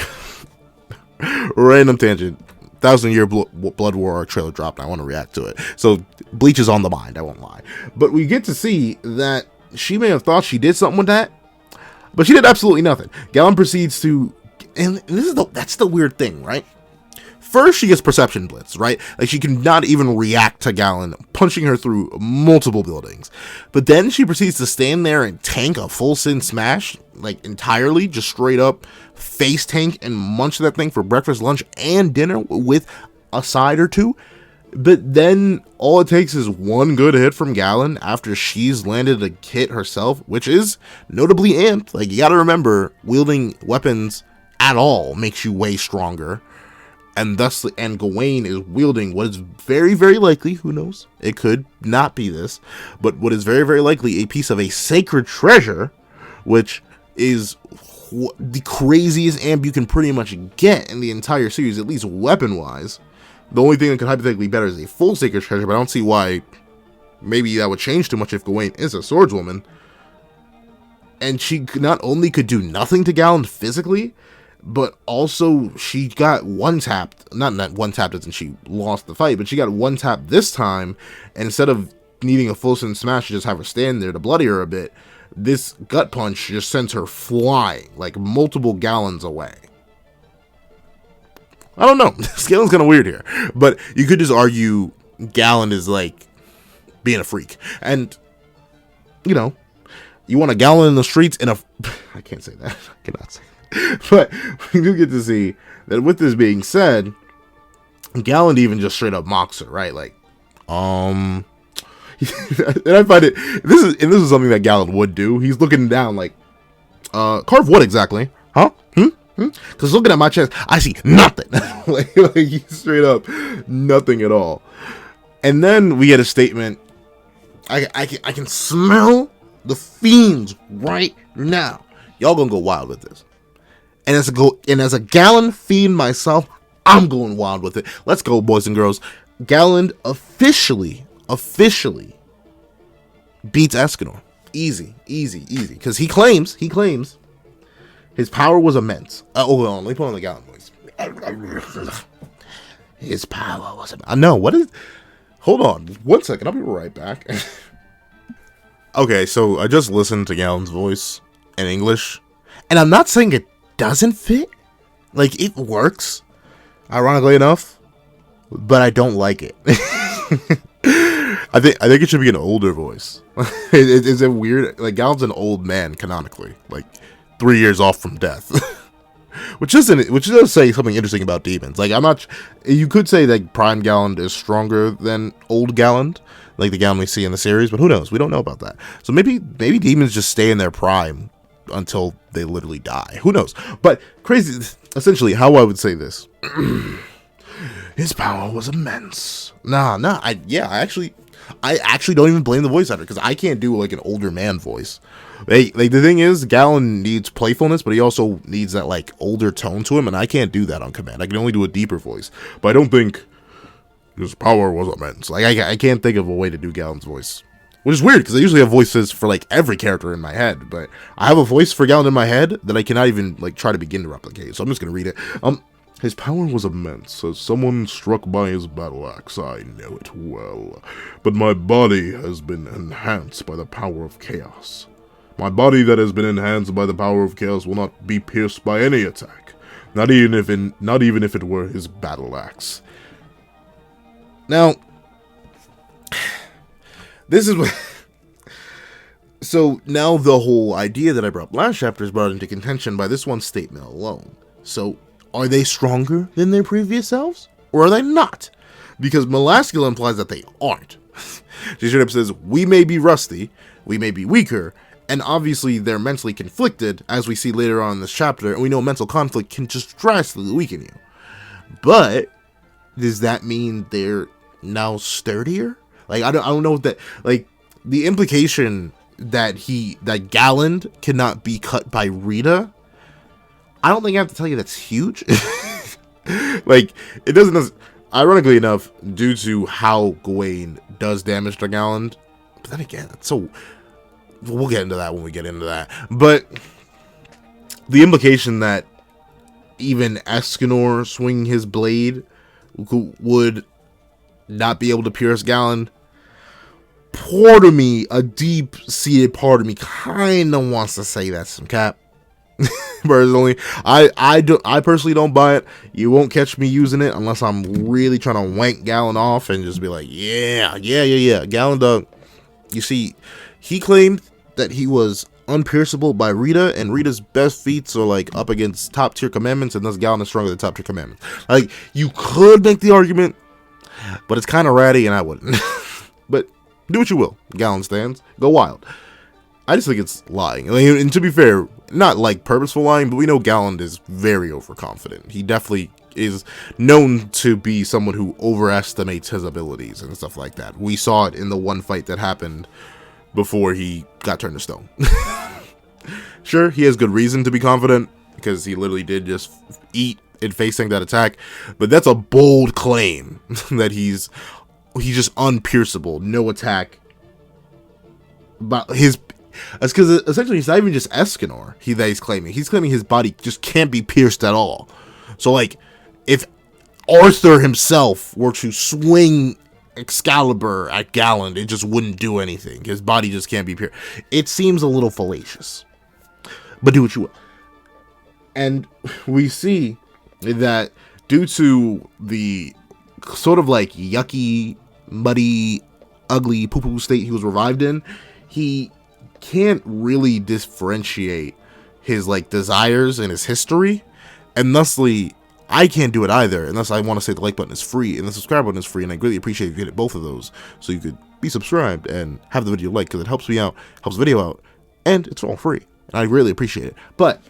Random tangent. 1,000-Year Blood War trailer dropped, and I want to react to it. So Bleach is on the mind, I won't lie. But we get to see that she may have thought she did something with that, but she did absolutely nothing. Galland proceeds to, and that's the weird thing, right? First, she gets perception blitz, right? Like, she cannot even react to Galland punching her through multiple buildings. But then she proceeds to stand there and tank a full sin smash, like, entirely, just straight up face tank and munch that thing for breakfast, lunch, and dinner with a side or two. But then all it takes is one good hit from Galland after she's landed a hit herself, which is notably amped. Like, you gotta remember, wielding weapons at all makes you way stronger. And Gawain is wielding what is very, very likely, who knows, it could not be this, but what is very, very likely a piece of a sacred treasure, which is the craziest amp you can pretty much get in the entire series, at least weapon-wise. The only thing that could hypothetically be better is a full sacred treasure, but I don't see why maybe that would change too much if Gawain is a swordswoman. And she not only could do nothing to Galland physically, but also she got one tapped. Not one tapped as in she lost the fight, but she got one tapped this time, and instead of needing a full send smash to just have her stand there to bloody her a bit, this gut punch just sends her flying like multiple gallons away. I don't know. Scaling's kind of weird here, but you could just argue Galand is like being a freak, and you know, you want a Galand in the streets in a. I can't say that. I cannot say that. But we do get to see that. With this being said, Galand even just straight up mocks her, right? Like, and I find it. This is something that Galand would do. He's looking down like, carve what exactly? Huh? Because looking at my chest, I see nothing. like he's straight up nothing at all. And then we get a statement. I can smell the fiends right now. Y'all gonna go wild with this. And as a Galand fiend myself, I'm going wild with it. Let's go, boys and girls. Galand officially beats Escanor. Easy. Because he claims his power was immense. Hold on, let me put on the Galand voice. His power was immense. No, what is... Hold on, 1 second, I'll be right back. Okay, so I just listened to Galand's voice in English, and I'm not saying it doesn't fit. Like, it works, ironically enough, but I don't like it. I think it should be an older voice. Is it weird? Like, Galand's an old man, canonically. Like, 3 years off from death. Which does say something interesting about demons. Like, you could say that Prime Galand is stronger than old Galand, like the Galand we see in the series, but who knows? We don't know about that. So maybe demons just stay in their prime until they literally die. Who knows? But crazy, essentially, how I would say this. His power was immense. I actually don't even blame the voice actor, because I can't do like an older man voice. Like the thing is, Galand needs playfulness, but he also needs that like older tone to him, and I can't do that on command. I can only do a deeper voice. But I don't think his power was immense. Like I can't think of a way to do Galand's voice, which is weird because I usually have voices for like every character in my head, but I have a voice for Galand in my head that I cannot even like try to begin to replicate. So I'm just gonna read it. His power was immense, as someone struck by his battle axe, I know it well. But my body has been enhanced by the power of chaos. My body that has been enhanced by the power of chaos will not be pierced by any attack, not even if it were his battle axe. Now, this is what... So now the whole idea that I brought up last chapter is brought into contention by this one statement alone. So, are they stronger than their previous selves? Or are they not? Because Melascula implies that they aren't. She straight up says, we may be rusty, we may be weaker, and obviously they're mentally conflicted, as we see later on in this chapter, and we know mental conflict can just drastically weaken you. But, does that mean they're now sturdier? Like, I don't know what that, like, the implication that Galand cannot be cut by Rita, I don't think I have to tell you that's huge. Like, it doesn't, ironically enough, due to how Gawain does damage to Galand, but then again, so we'll get into that when we get into that. But the implication that even Escanor swinging his blade would not be able to pierce Galand, part of me, a deep-seated part of me, kind of wants to say that's some cap. Personally, I personally don't buy it. You won't catch me using it unless I'm really trying to wank Galand off and just be like, yeah. Galand, you see, he claimed that he was unpierceable by Rita, and Rita's best feats are like up against top tier commandments, and thus Galand is stronger than top tier commandments. Like, you could make the argument, but it's kind of ratty, and I wouldn't. But do what you will. Galand stands. Go wild. I just think it's lying. And to be fair, not like purposeful lying, but we know Galand is very overconfident. He definitely is known to be someone who overestimates his abilities and stuff like that. We saw it in the one fight that happened before he got turned to stone. Sure, he has good reason to be confident, because he literally did just eat in facing that attack, but that's a bold claim that he's just unpierceable, no attack. But That's because essentially it's not even just Escanor that he's claiming. He's claiming his body just can't be pierced at all. So, like, if Arthur himself were to swing Excalibur at Galland, it just wouldn't do anything. His body just can't be pierced. It seems a little fallacious, but do what you will. And we see that due to the sort of like yucky, muddy, ugly poo-poo state he was revived in, he can't really differentiate his like desires and his history, and thusly I can't do it either unless I want to say the like button is free and the subscribe button is free, and I really appreciate if you hit both of those so you could be subscribed and have the video liked, because it helps me out, helps the video out, and it's all free, and I really appreciate it. But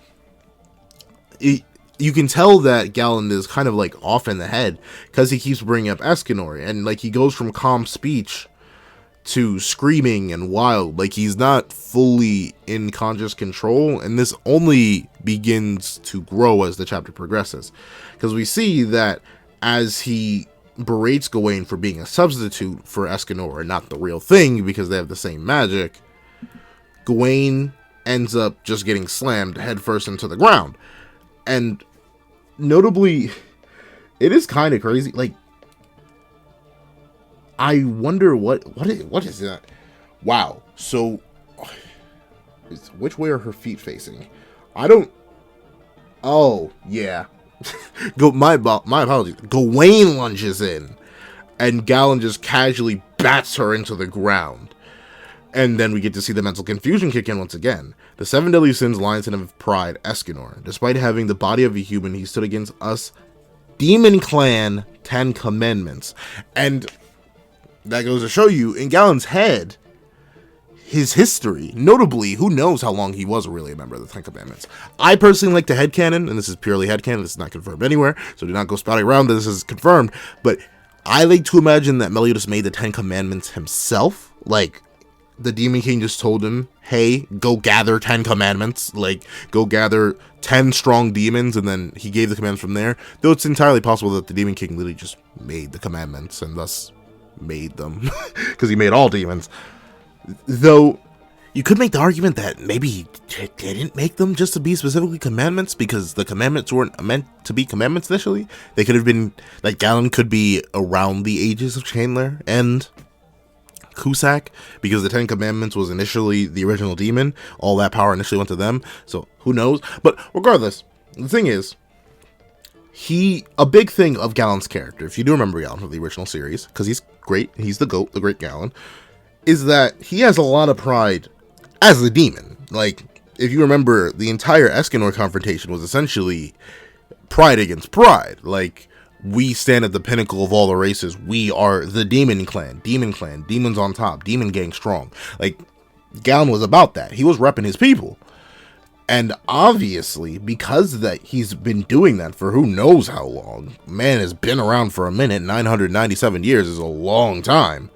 you can tell that Galland is kind of like off in the head because he keeps bringing up Escanor, and like he goes from calm speech to screaming and wild, like he's not fully in conscious control, and this only begins to grow as the chapter progresses, because we see that as he berates Gawain for being a substitute for Escanor and not the real thing because they have the same magic, Gawain ends up just getting slammed headfirst into the ground. And notably, it is kind of crazy. Like, I wonder what is that? Wow. So, which way are her feet facing? I don't. Oh yeah. My apologies. Gawain lunges in, and Galland just casually bats her into the ground. And then we get to see the mental confusion kick in once again. The seven deadly sins lies in of pride, Escanor. Despite having the body of a human, he stood against us demon clan 10 commandments. And that goes to show you, in Galand's head, his history. Notably, who knows how long he was really a member of the 10 commandments. I personally like to headcanon, and this is purely headcanon, this is not confirmed anywhere, so do not go spouting around that this is confirmed, but I like to imagine that Meliodas made the 10 commandments himself. Like, the Demon King just told him, hey, go gather 10 commandments, like, go gather 10 strong demons, and then he gave the commands from there. Though it's entirely possible that the Demon King literally just made the commandments, and thus made them, because he made all demons. Though, you could make the argument that maybe he didn't make them just to be specifically commandments, because the commandments weren't meant to be commandments initially. They could have been, like, Galland could be around the ages of Chandler and Cusack, because the 10 commandments was initially the original demon. All that power initially went to them, so who knows. But regardless, the thing is, a big thing of Galland's character, if you do remember Galland from the original series, because he's great, he's the GOAT, the great Galland, is that he has a lot of pride as a demon. Like, if you remember, the entire Escanor confrontation was essentially pride against pride. Like, we stand at the pinnacle of all the races. We are the demon clan, demons on top, demon gang strong. Like, Galland was about that. He was repping his people. And obviously, because that he's been doing that for who knows how long, man has been around for a minute, 997 years is a long time.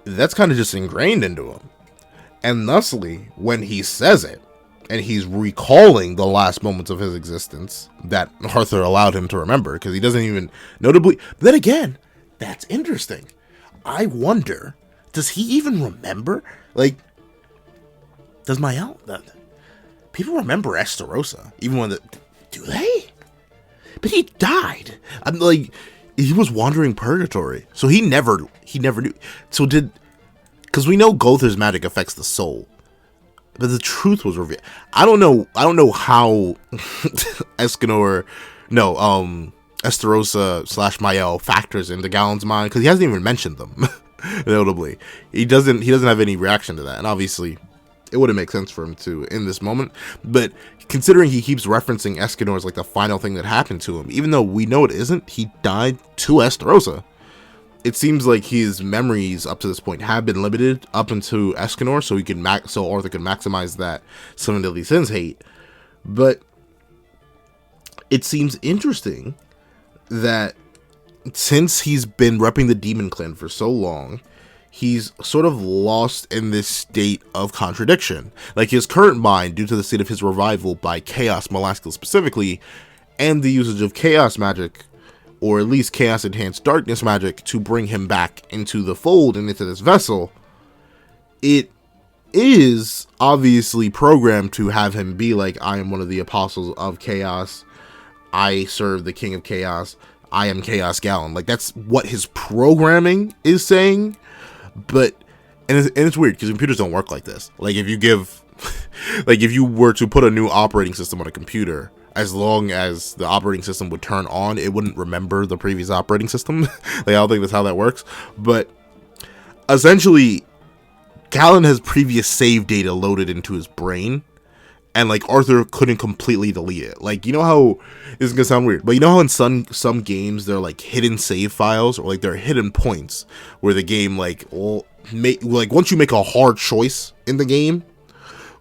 That's kind of just ingrained into him. And thusly, when he says it, and he's recalling the last moments of his existence that Arthur allowed him to remember, because he doesn't even notably. Then again, that's interesting. I wonder, does he even remember? Like, does people remember Estarossa? Even when do they? But he died. I'm like, he was wandering purgatory, so he never knew. So because we know Gother's magic affects the soul. But the truth was revealed. I don't know how Estarossa / Mael factors into Galland's mind, because he hasn't even mentioned them. Notably, he doesn't have any reaction to that, and obviously, it wouldn't make sense for him to in this moment. But considering he keeps referencing Escanor as like the final thing that happened to him, even though we know it isn't, he died to Estarossa. It seems like his memories up to this point have been limited up into Escanor, so so Arthur could maximize that seven deadly sins hate. But it seems interesting that since he's been repping the Demon Clan for so long, he's sort of lost in this state of contradiction. Like, his current mind, due to the state of his revival by Chaos Molaskel specifically, and the usage of Chaos magic, or at least Chaos Enhanced Darkness magic, to bring him back into the fold and into this vessel, it is obviously programmed to have him be like, I am one of the apostles of chaos. I serve the king of chaos. I am Chaos Galland. Like, that's what his programming is saying. But, and it's weird because computers don't work like this. Like, if you give, like, if you were to put a new operating system on a computer, as long as the operating system would turn on, it wouldn't remember the previous operating system. Like, I don't think that's how that works. But essentially, Galland has previous save data loaded into his brain. And, like, Arthur couldn't completely delete it. Like, you know how, this is gonna sound weird, but you know how in some games there are, like, hidden save files, or, like, there are hidden points where the game, like, once you make a hard choice in the game,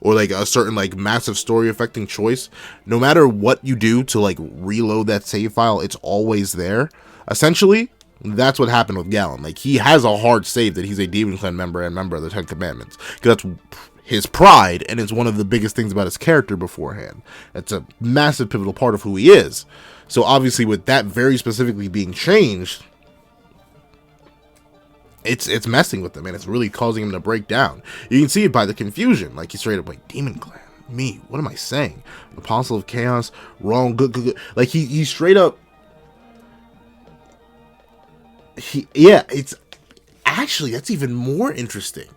or, like, a certain, like, massive story affecting choice, no matter what you do to, like, reload that save file, it's always there. Essentially, that's what happened with Galland. Like, he has a hard save that he's a Demon Clan member and member of the Ten Commandments. Because that's his pride, and it's one of the biggest things about his character beforehand. It's a massive pivotal part of who he is. So obviously with that very specifically being changed, it's messing with him, and it's really causing him to break down. You can see it by the confusion. Like, he's straight up like, Demon Clan, me, what am I saying? Apostle of Chaos, wrong, good. Like, he straight up, it's actually, that's even more interesting.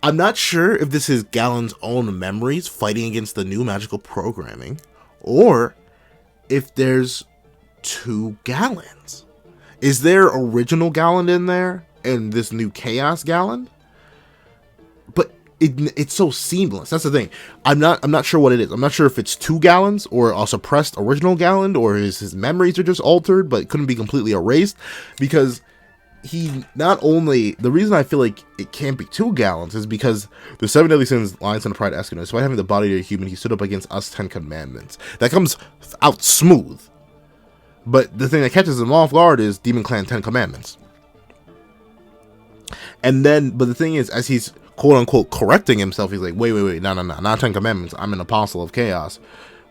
I'm not sure if this is Galland's own memories fighting against the new magical programming, or if there's two Gallands. Is there original Galland in there and this new Chaos Galland? But it's so seamless. That's the thing. I'm not sure what it is. I'm not sure if it's two Gallands or a suppressed original Galland, or his memories are just altered but couldn't be completely erased, because he not only, the reason I feel like it can't be two Gallands is because the seven deadly sins, Lions and the Pride, Escanor, despite having the body of a human, he stood up against us 10 commandments. That comes out smooth. But the thing that catches him off guard is Demon Clan 10 commandments. And then, but the thing is, as he's quote unquote correcting himself, he's like, wait, no, not 10 commandments. I'm an apostle of chaos,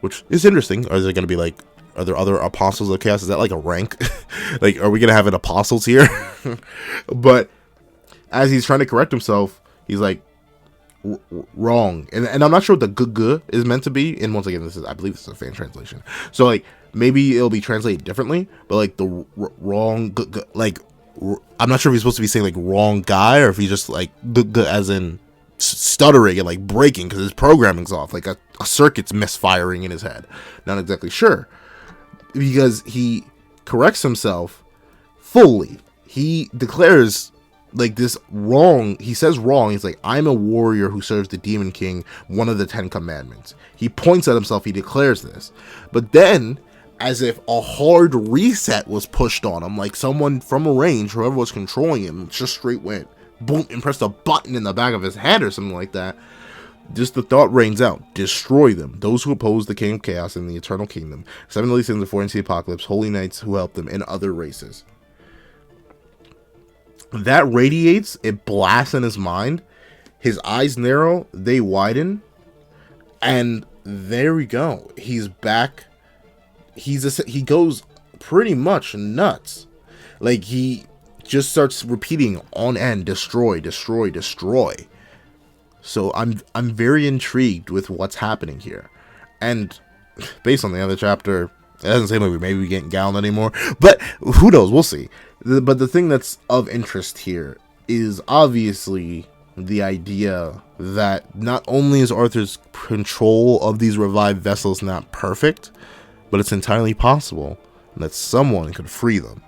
which is interesting. Or is it going to be like, are there other apostles of chaos? Is that like a rank? Like, are we going to have an apostles here? But as he's trying to correct himself, he's like, wrong. And I'm not sure what the good is meant to be. And once again, I believe this is a fan translation. So, like, maybe it'll be translated differently. But, like, the wrong, like, I'm not sure if he's supposed to be saying, like, wrong guy, or if he's just, like, as in stuttering and, like, breaking because his programming's off. Like, a circuit's misfiring in his head. Not exactly sure. Because he corrects himself fully. He declares, like, this wrong. He says wrong. He's like, I'm a warrior who serves the Demon King, one of the 10 commandments. He points at himself. He declares this. But then, as if a hard reset was pushed on him, like someone from a range, whoever was controlling him, just straight went boom and pressed a button in the back of his head or something like that. Just the thought rains out. Destroy them. Those who oppose the King of Chaos in the Eternal Kingdom. Seven deadly sins, the fourknightsoftheapocalypse, apocalypse, holy knights who help them, and other races. That radiates. It blasts in his mind. His eyes narrow. They widen. And there we go. He's back. He goes pretty much nuts. Like, he just starts repeating on end. Destroy, destroy, destroy. So I'm very intrigued with what's happening here. And based on the other chapter, it doesn't seem like we maybe getting Galland anymore. But who knows? We'll see. But the thing that's of interest here is obviously the idea that not only is Arthur's control of these revived vessels not perfect, but it's entirely possible that someone could free them,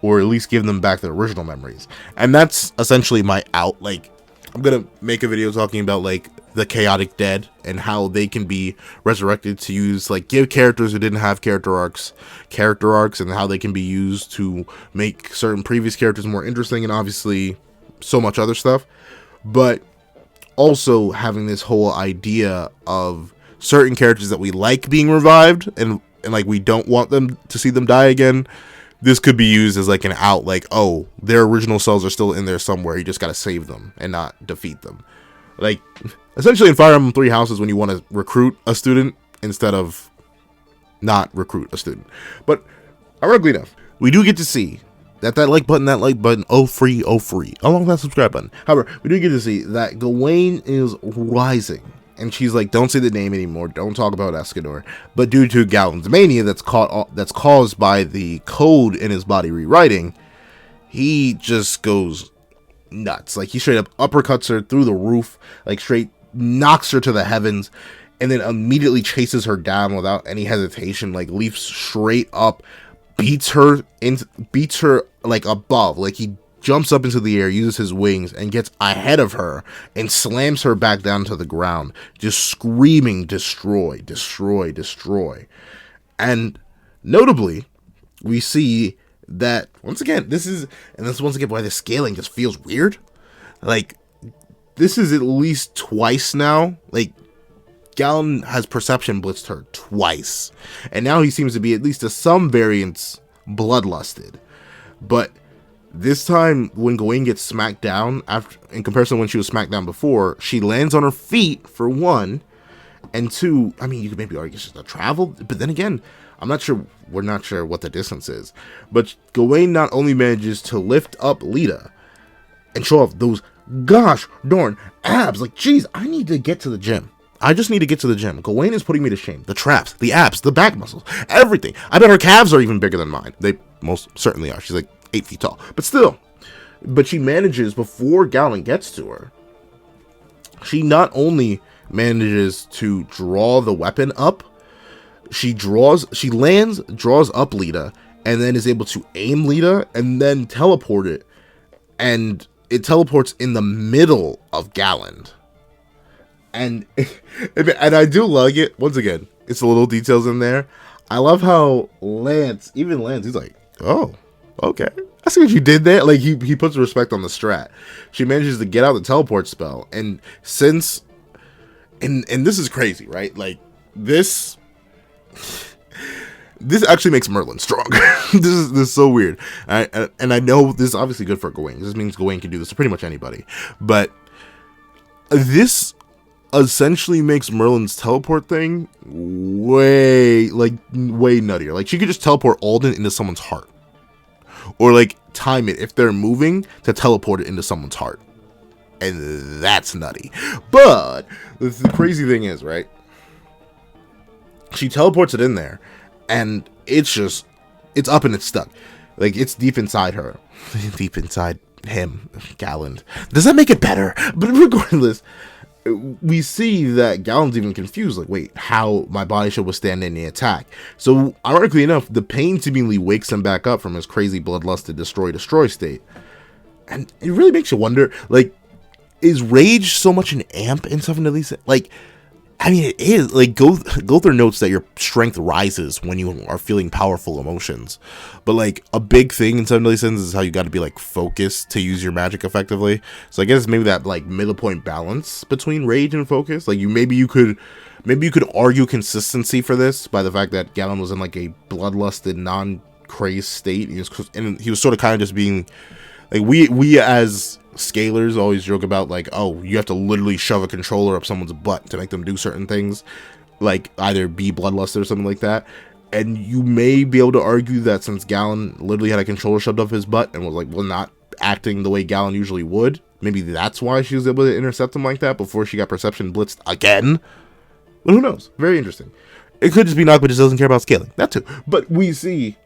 or at least give them back their original memories. And that's essentially my out. Like, I'm gonna make a video talking about, like, the chaotic dead and how they can be resurrected to use, like, give characters who didn't have character arcs, and how they can be used to make certain previous characters more interesting, and obviously so much other stuff. But also having this whole idea of certain characters that we like being revived and like we don't want them to see them die again. This could be used as like an out, like, oh, their original selves are still in there somewhere. You just got to save them and not defeat them. Like, essentially in Fire Emblem 3 Houses, when you want to recruit a student instead of not recruit a student. But ironically enough, we do get to see that like button, oh free, along with that subscribe button. However, we do get to see that Gawain is rising, and she's like, don't say the name anymore, don't talk about Escanor. But due to Galand's mania that's caused by the code in his body rewriting, he just goes nuts. Like, he straight up uppercuts her through the roof, like straight knocks her to the heavens, and then immediately chases her down without any hesitation, like leaps straight up, beats her like above, like he jumps up into the air, uses his wings, and gets ahead of her and slams her back down to the ground, just screaming, destroy, destroy, destroy. And notably, we see that once again, this is once again why the scaling just feels weird. Like, this is at least twice now. Like, Galland has perception blitzed her twice, and now he seems to be, at least to some variants, bloodlusted. But this time, when Gawain gets smacked down, after, in comparison to when she was smacked down before, she lands on her feet, for one, and two, I mean, you could maybe argue it's just a travel, but then again, we're not sure what the distance is. But Gawain not only manages to lift up Lita and show off those gosh darn abs, like, geez, I need to get to the gym. I just need to get to the gym. Gawain is putting me to shame. The traps, the abs, the back muscles, everything. I bet her calves are even bigger than mine. They most certainly are. She's like 8 feet tall. But still. But she manages, before Galland gets to her, she not only manages to draw the weapon up, she lands, draws up Lita, and then is able to aim Lita and then teleport it. And it teleports in the middle of Galland. And I do like it. Once again, it's the little details in there. I love how Lance, he's like, oh, okay, I see what you did there. Like, he puts respect on the strat. She manages to get out the teleport spell, and since, and this is crazy, right? Like, this actually makes Merlin strong. This is so weird. And I know this is obviously good for Gawain. This means Gawain can do this to pretty much anybody. But this essentially makes Merlin's teleport thing way nuttier. Like, she could just teleport Alden into someone's heart, or like time it if they're moving to teleport it into someone's heart, and that's nutty. But the crazy thing is, right, she teleports it in there, and it's up and it's stuck. Like, it's deep inside her, deep inside him, Galland. Does that make it better? But regardless, we see that Galland's even confused, like, wait, how my body should withstand any attack. So, ironically enough, the pain seemingly wakes him back up from his crazy bloodlusted destroy state. And it really makes you wonder, like, is rage so much an amp in Seven Deadly Sins? Like, I mean, it is. Like, Gother notes that your strength rises when you are feeling powerful emotions. But, like, a big thing in Seven Deadly Sins is how you got to be, like, focused to use your magic effectively. So I guess maybe that, like, middle point balance between rage and focus. Like, maybe you could argue consistency for this by the fact that Galland was in, like, a bloodlusted, non-crazed state. And he was sort of kind of just being, like, we as scalers always joke about, like, oh, you have to literally shove a controller up someone's butt to make them do certain things, like either be bloodlusted or something like that. And you may be able to argue that since Galland literally had a controller shoved up his butt and was, like, well, not acting the way Galland usually would, maybe that's why she was able to intercept him like that before she got perception blitzed again. But who knows? Very interesting. It could just be Nagba just doesn't care about scaling. That too. But we see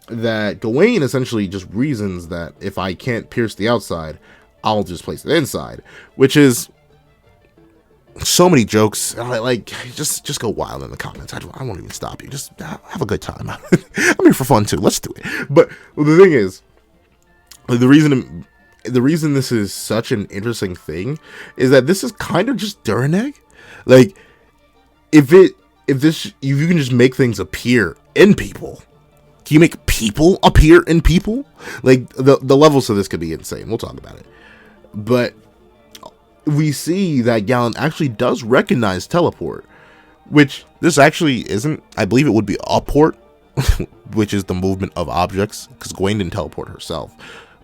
that Gawain essentially just reasons that if I can't pierce the outside, I'll just place it inside, which is so many jokes. Like, just go wild in the comments. I won't even stop you. Just have a good time. I'm here for fun too. Let's do it. But the thing is, the reason this is such an interesting thing is that this is kind of just Durineg. Like, if you can just make things appear in people. Can you make people appear in people? Like, the levels of this could be insane. We'll talk about it. But we see that Galland actually does recognize teleport, which this actually isn't. I believe it would be upport, which is the movement of objects, because Gawain didn't teleport herself.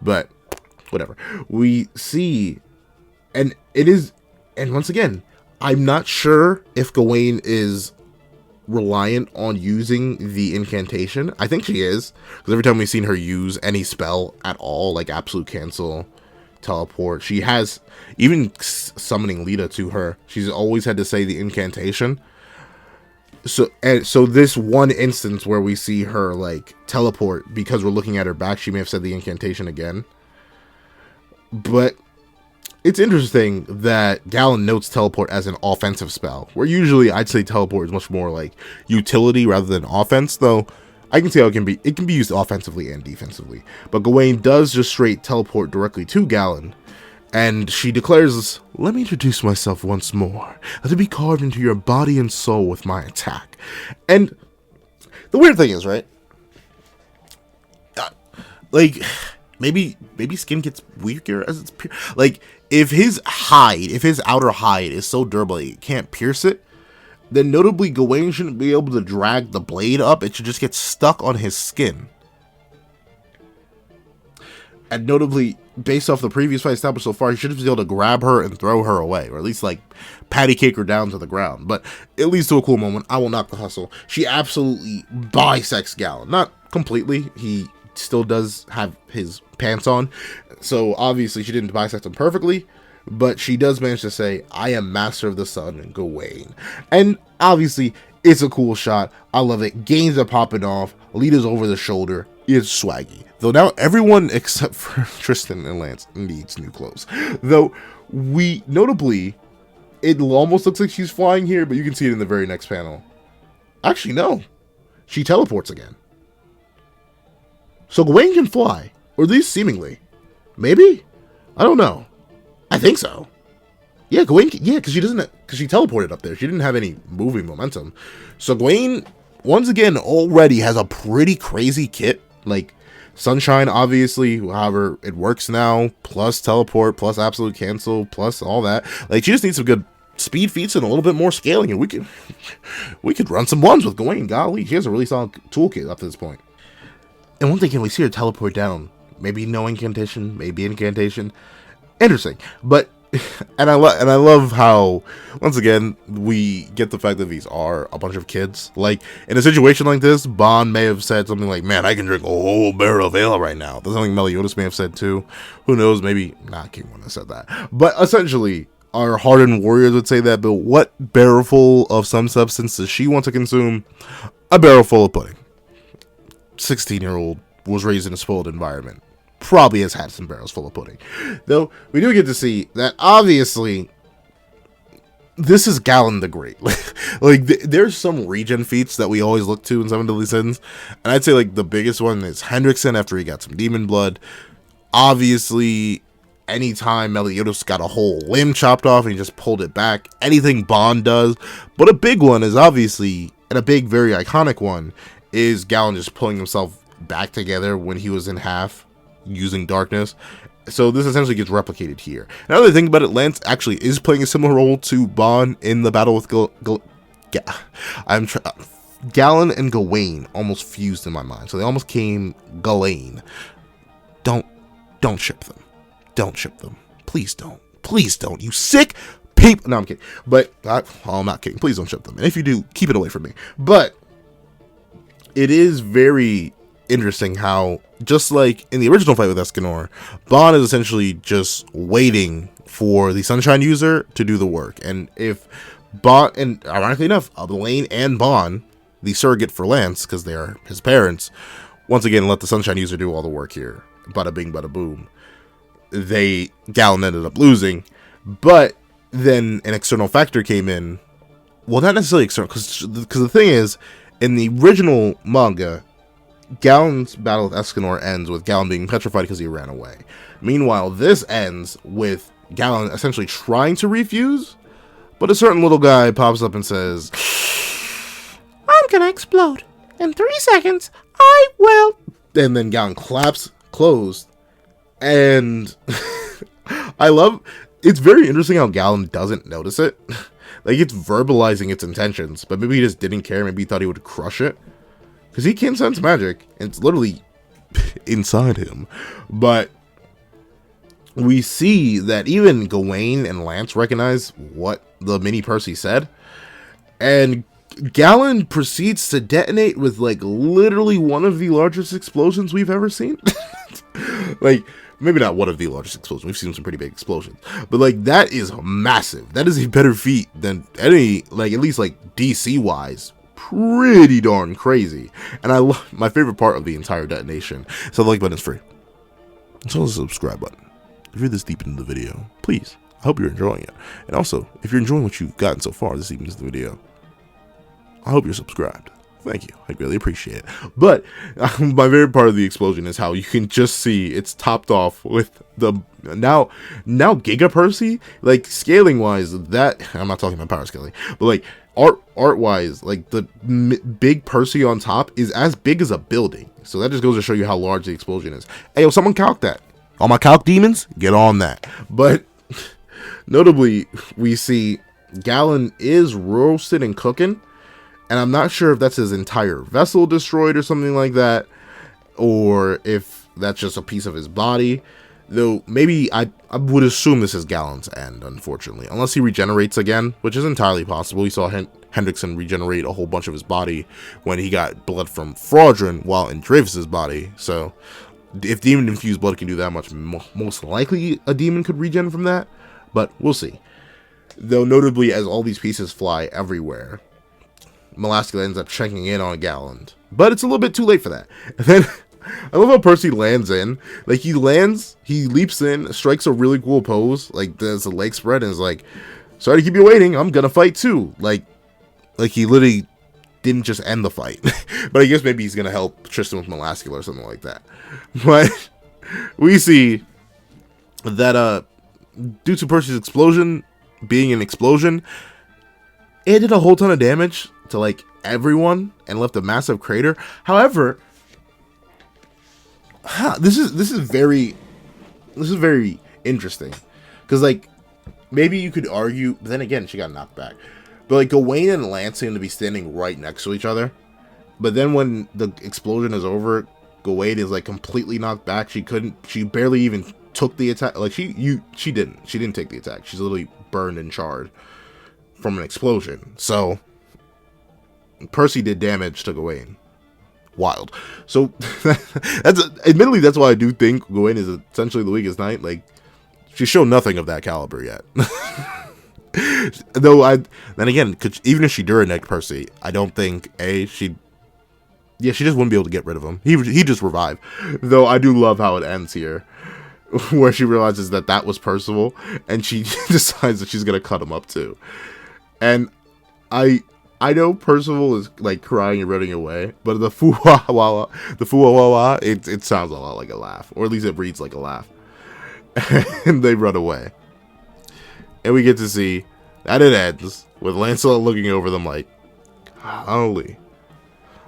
But whatever. We see, and once again, I'm not sure if Gawain is reliant on using the incantation. I think she is, because every time we've seen her use any spell at all, like absolute cancel, teleport, she has, even summoning Lita to her, she's always had to say the incantation. So this one instance where we see her like teleport, because we're looking at her back, she may have said the incantation again. But it's interesting that Galand notes teleport as an offensive spell, where usually I'd say teleport is much more like utility rather than offense, though I can see how it can be used offensively and defensively. But Gawain does just straight teleport directly to Galand, and she declares, "Let me introduce myself once more, to be carved into your body and soul with my attack." And the weird thing is, right, like, maybe skin gets weaker as it's like, if his outer hide is so durable it can't pierce it, then notably Gawain shouldn't be able to drag the blade up. It should just get stuck on his skin. And notably, based off the previous fight established so far, he should have been able to grab her and throw her away, or at least like patty cake her down to the ground. But it leads to a cool moment. I will knock the hustle. She absolutely bisects Galand. Not completely. He still does have his pants on, so obviously she didn't bisect him perfectly, but she does manage to say, "I am master of the sun, Gawain." And obviously it's a cool shot. I love it. Gains are popping off. Lita's over the shoulder. It's swaggy. Though now everyone except for Tristan and Lance needs new clothes. Though we notably, it almost looks like she's flying here, but you can see it in the very next panel. Actually, no. She teleports again. So Gawain can fly, or at least seemingly. Maybe? I don't know. I think so. Yeah, Gawain, because she teleported up there. She didn't have any moving momentum. So Gawain, once again, already has a pretty crazy kit. Like, Sunshine, obviously, however it works now, plus teleport, plus absolute cancel, plus all that. Like, she just needs some good speed feats and a little bit more scaling, and we could run some ones with Gawain. Golly, she has a really solid toolkit up to this point. And one thing, can we see her teleport down? Maybe no incantation, maybe incantation. Interesting. But, and I love how, once again, we get the fact that these are a bunch of kids. Like, in a situation like this, Bond may have said something like, "Man, I can drink a whole barrel of ale right now." That's something Meliodas may have said too. Who knows, maybe not King wouldn't have said that. But essentially, our hardened warriors would say that, but what barrel full of some substance does she want to consume? A barrel full of pudding. 16-year-old was raised in a spoiled environment, probably has had some barrels full of pudding. Though we do get to see that obviously this is Galand the Great. Like, there's some regen feats that we always look to in Seven Deadly Sins, and I'd say like the biggest one is Hendrickson after he got some demon blood. Obviously, anytime Meliodas got a whole limb chopped off and he just pulled it back, anything Bond does. But a big one is obviously, and a big, very iconic one, is Galand just pulling himself back together when he was in half using darkness. So this essentially gets replicated here. Another thing about it, Lance actually is playing a similar role to Bond in the battle with Galand and Gawain almost fused in my mind. So they almost came Gawain. Don't ship them. Don't ship them. Please don't. Please don't. You sick people. No, I'm kidding. But I'm not kidding. Please don't ship them. And if you do, keep it away from me. But it is very interesting how, just like in the original fight with Escanor, Bond is essentially just waiting for the Sunshine user to do the work. And if Bond, and ironically enough, Elaine and Bond, the surrogate for Lance, because they are his parents, once again let the Sunshine user do all the work here. Bada bing, bada boom. Galand ended up losing, but then an external factor came in. Well, not necessarily external, because the thing is, in the original manga, Galand's battle with Escanor ends with Galand being petrified because he ran away. Meanwhile, this ends with Galand essentially trying to refuse, but a certain little guy pops up and says, "I'm gonna explode. In 3 seconds, I will." And then Galand claps closed. And it's very interesting how Galand doesn't notice it. Like, it's verbalizing its intentions, but maybe he just didn't care. Maybe he thought he would crush it, because he can sense magic, and it's literally inside him. But we see that even Gawain and Lance recognize what the mini Percy said, and Galand proceeds to detonate with like literally one of the largest explosions we've ever seen. Like, maybe not one of the largest explosions. We've seen some pretty big explosions, but like that is massive. That is a better feat than any, like at least like DC wise. Pretty darn crazy. And I love my favorite part of the entire detonation. So the like button is free. So the subscribe button. If you're this deep into the video, please. I hope you're enjoying it. And also, if you're enjoying what you've gotten so far this deep into the video, I hope you're subscribed. Thank you. I really appreciate it. But my favorite part of the explosion is how you can just see it's topped off with the now Giga Percy. Like scaling wise, that I'm not talking about power scaling, but like art wise, like the big Percy on top is as big as a building. So that just goes to show you how large the explosion is. Hey, yo, someone calc that. All my calc demons, get on that. But notably, we see Galland is roasted and cooking. And I'm not sure if that's his entire vessel destroyed or something like that, or if that's just a piece of his body. Though maybe I would assume this is Galland's end, unfortunately, unless he regenerates again, which is entirely possible. We saw Hendrickson regenerate a whole bunch of his body when he got blood from Fraudrin while in Dravis's body. So if demon infused blood can do that much, most likely a demon could regen from that, but we'll see. Though notably, as all these pieces fly everywhere, Melascula ends up checking in on Galand, but it's a little bit too late for that. And then I love how Percy lands in. Like he leaps in, strikes a really cool pose, like does a leg spread, and is like, "Sorry to keep you waiting. I'm gonna fight too." Like he literally didn't just end the fight. But I guess maybe he's gonna help Tristan with Melascula or something like that. But we see that due to Percy's explosion being an explosion, it did a whole ton of damage to like everyone and left a massive crater. However, this is very interesting, because like maybe you could argue, but then again she got knocked back. But like Gawain and Lance seem to be standing right next to each other. But then when the explosion is over, Gawain is like completely knocked back. She barely even took the attack. Like she didn't take the attack. She's literally burned and charred from an explosion. So Percy did damage to Gawain. Wild. So admittedly that's why I do think Gawain is essentially the weakest knight. Like she showed nothing of that caliber yet. Though then again, even if she Dura-necked Percy, I don't think she just wouldn't be able to get rid of him. He just revived. Though I do love how it ends here, where she realizes that was Percival, and she decides that she's gonna cut him up too. And I know Percival is like crying and running away, but the fu-wah-wah, it sounds a lot like a laugh, or at least it reads like a laugh. And they run away, and we get to see that it ends with Lancelot looking over them like, "Holy,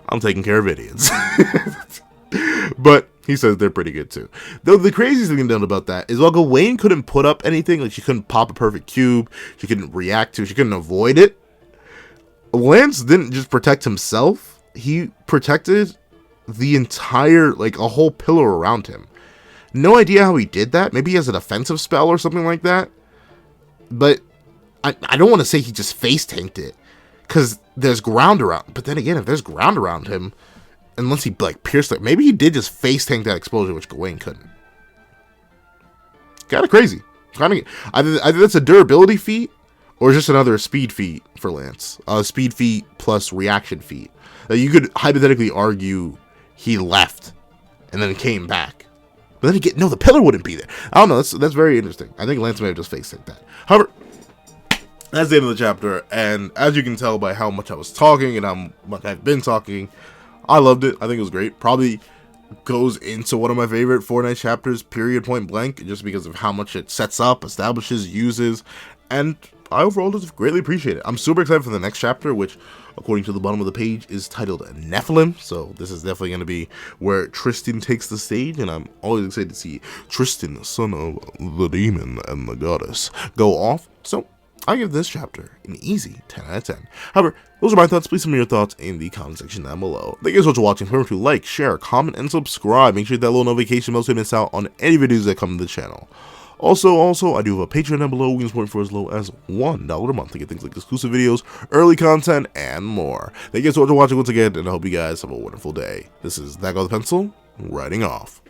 I'm taking care of idiots." But he says they're pretty good too. Though the craziest thing about that is while Gawain couldn't put up anything, like she couldn't pop a perfect cube, she couldn't react to, she couldn't avoid it, Lance didn't just protect himself, he protected the entire, like a whole pillar around him. No idea how he did that. Maybe he has a defensive spell or something like that. But I don't want to say he just face tanked it, because there's ground around. But then again, if there's ground around him, unless he like pierced it, maybe he did just face tank that explosion, which Gawain couldn't. Kind of crazy. Either that's a durability feat, or just another speed feat for Lance. Speed feat plus reaction feat. You could hypothetically argue he left and then came back. But then the pillar wouldn't be there. I don't know. That's very interesting. I think Lance may have just face tanked that. However, that's the end of the chapter. And as you can tell by how much I was talking and how much I've been talking, I loved it. I think it was great. Probably goes into one of my favorite Fortnite chapters, period, point blank, just because of how much it sets up, establishes, uses, and I overall just greatly appreciate it. I'm super excited for the next chapter, which, according to the bottom of the page, is titled Nephilim. So this is definitely going to be where Tristan takes the stage, and I'm always excited to see Tristan, the son of the demon and the goddess, go off. So I give this chapter an easy 10 out of 10. However, those are my thoughts. Please send me your thoughts in the comment section down below. Thank you so much for watching. Remember to like, share, comment, and subscribe. Make sure you hit that little notification bell so you don't miss out on any videos that come to the channel. Also, I do have a Patreon down below. You can support for as low as $1 a month to get things like exclusive videos, early content, and more. Thank you guys so much for watching once again, and I hope you guys have a wonderful day. This is That Guy with the Pencil, writing off.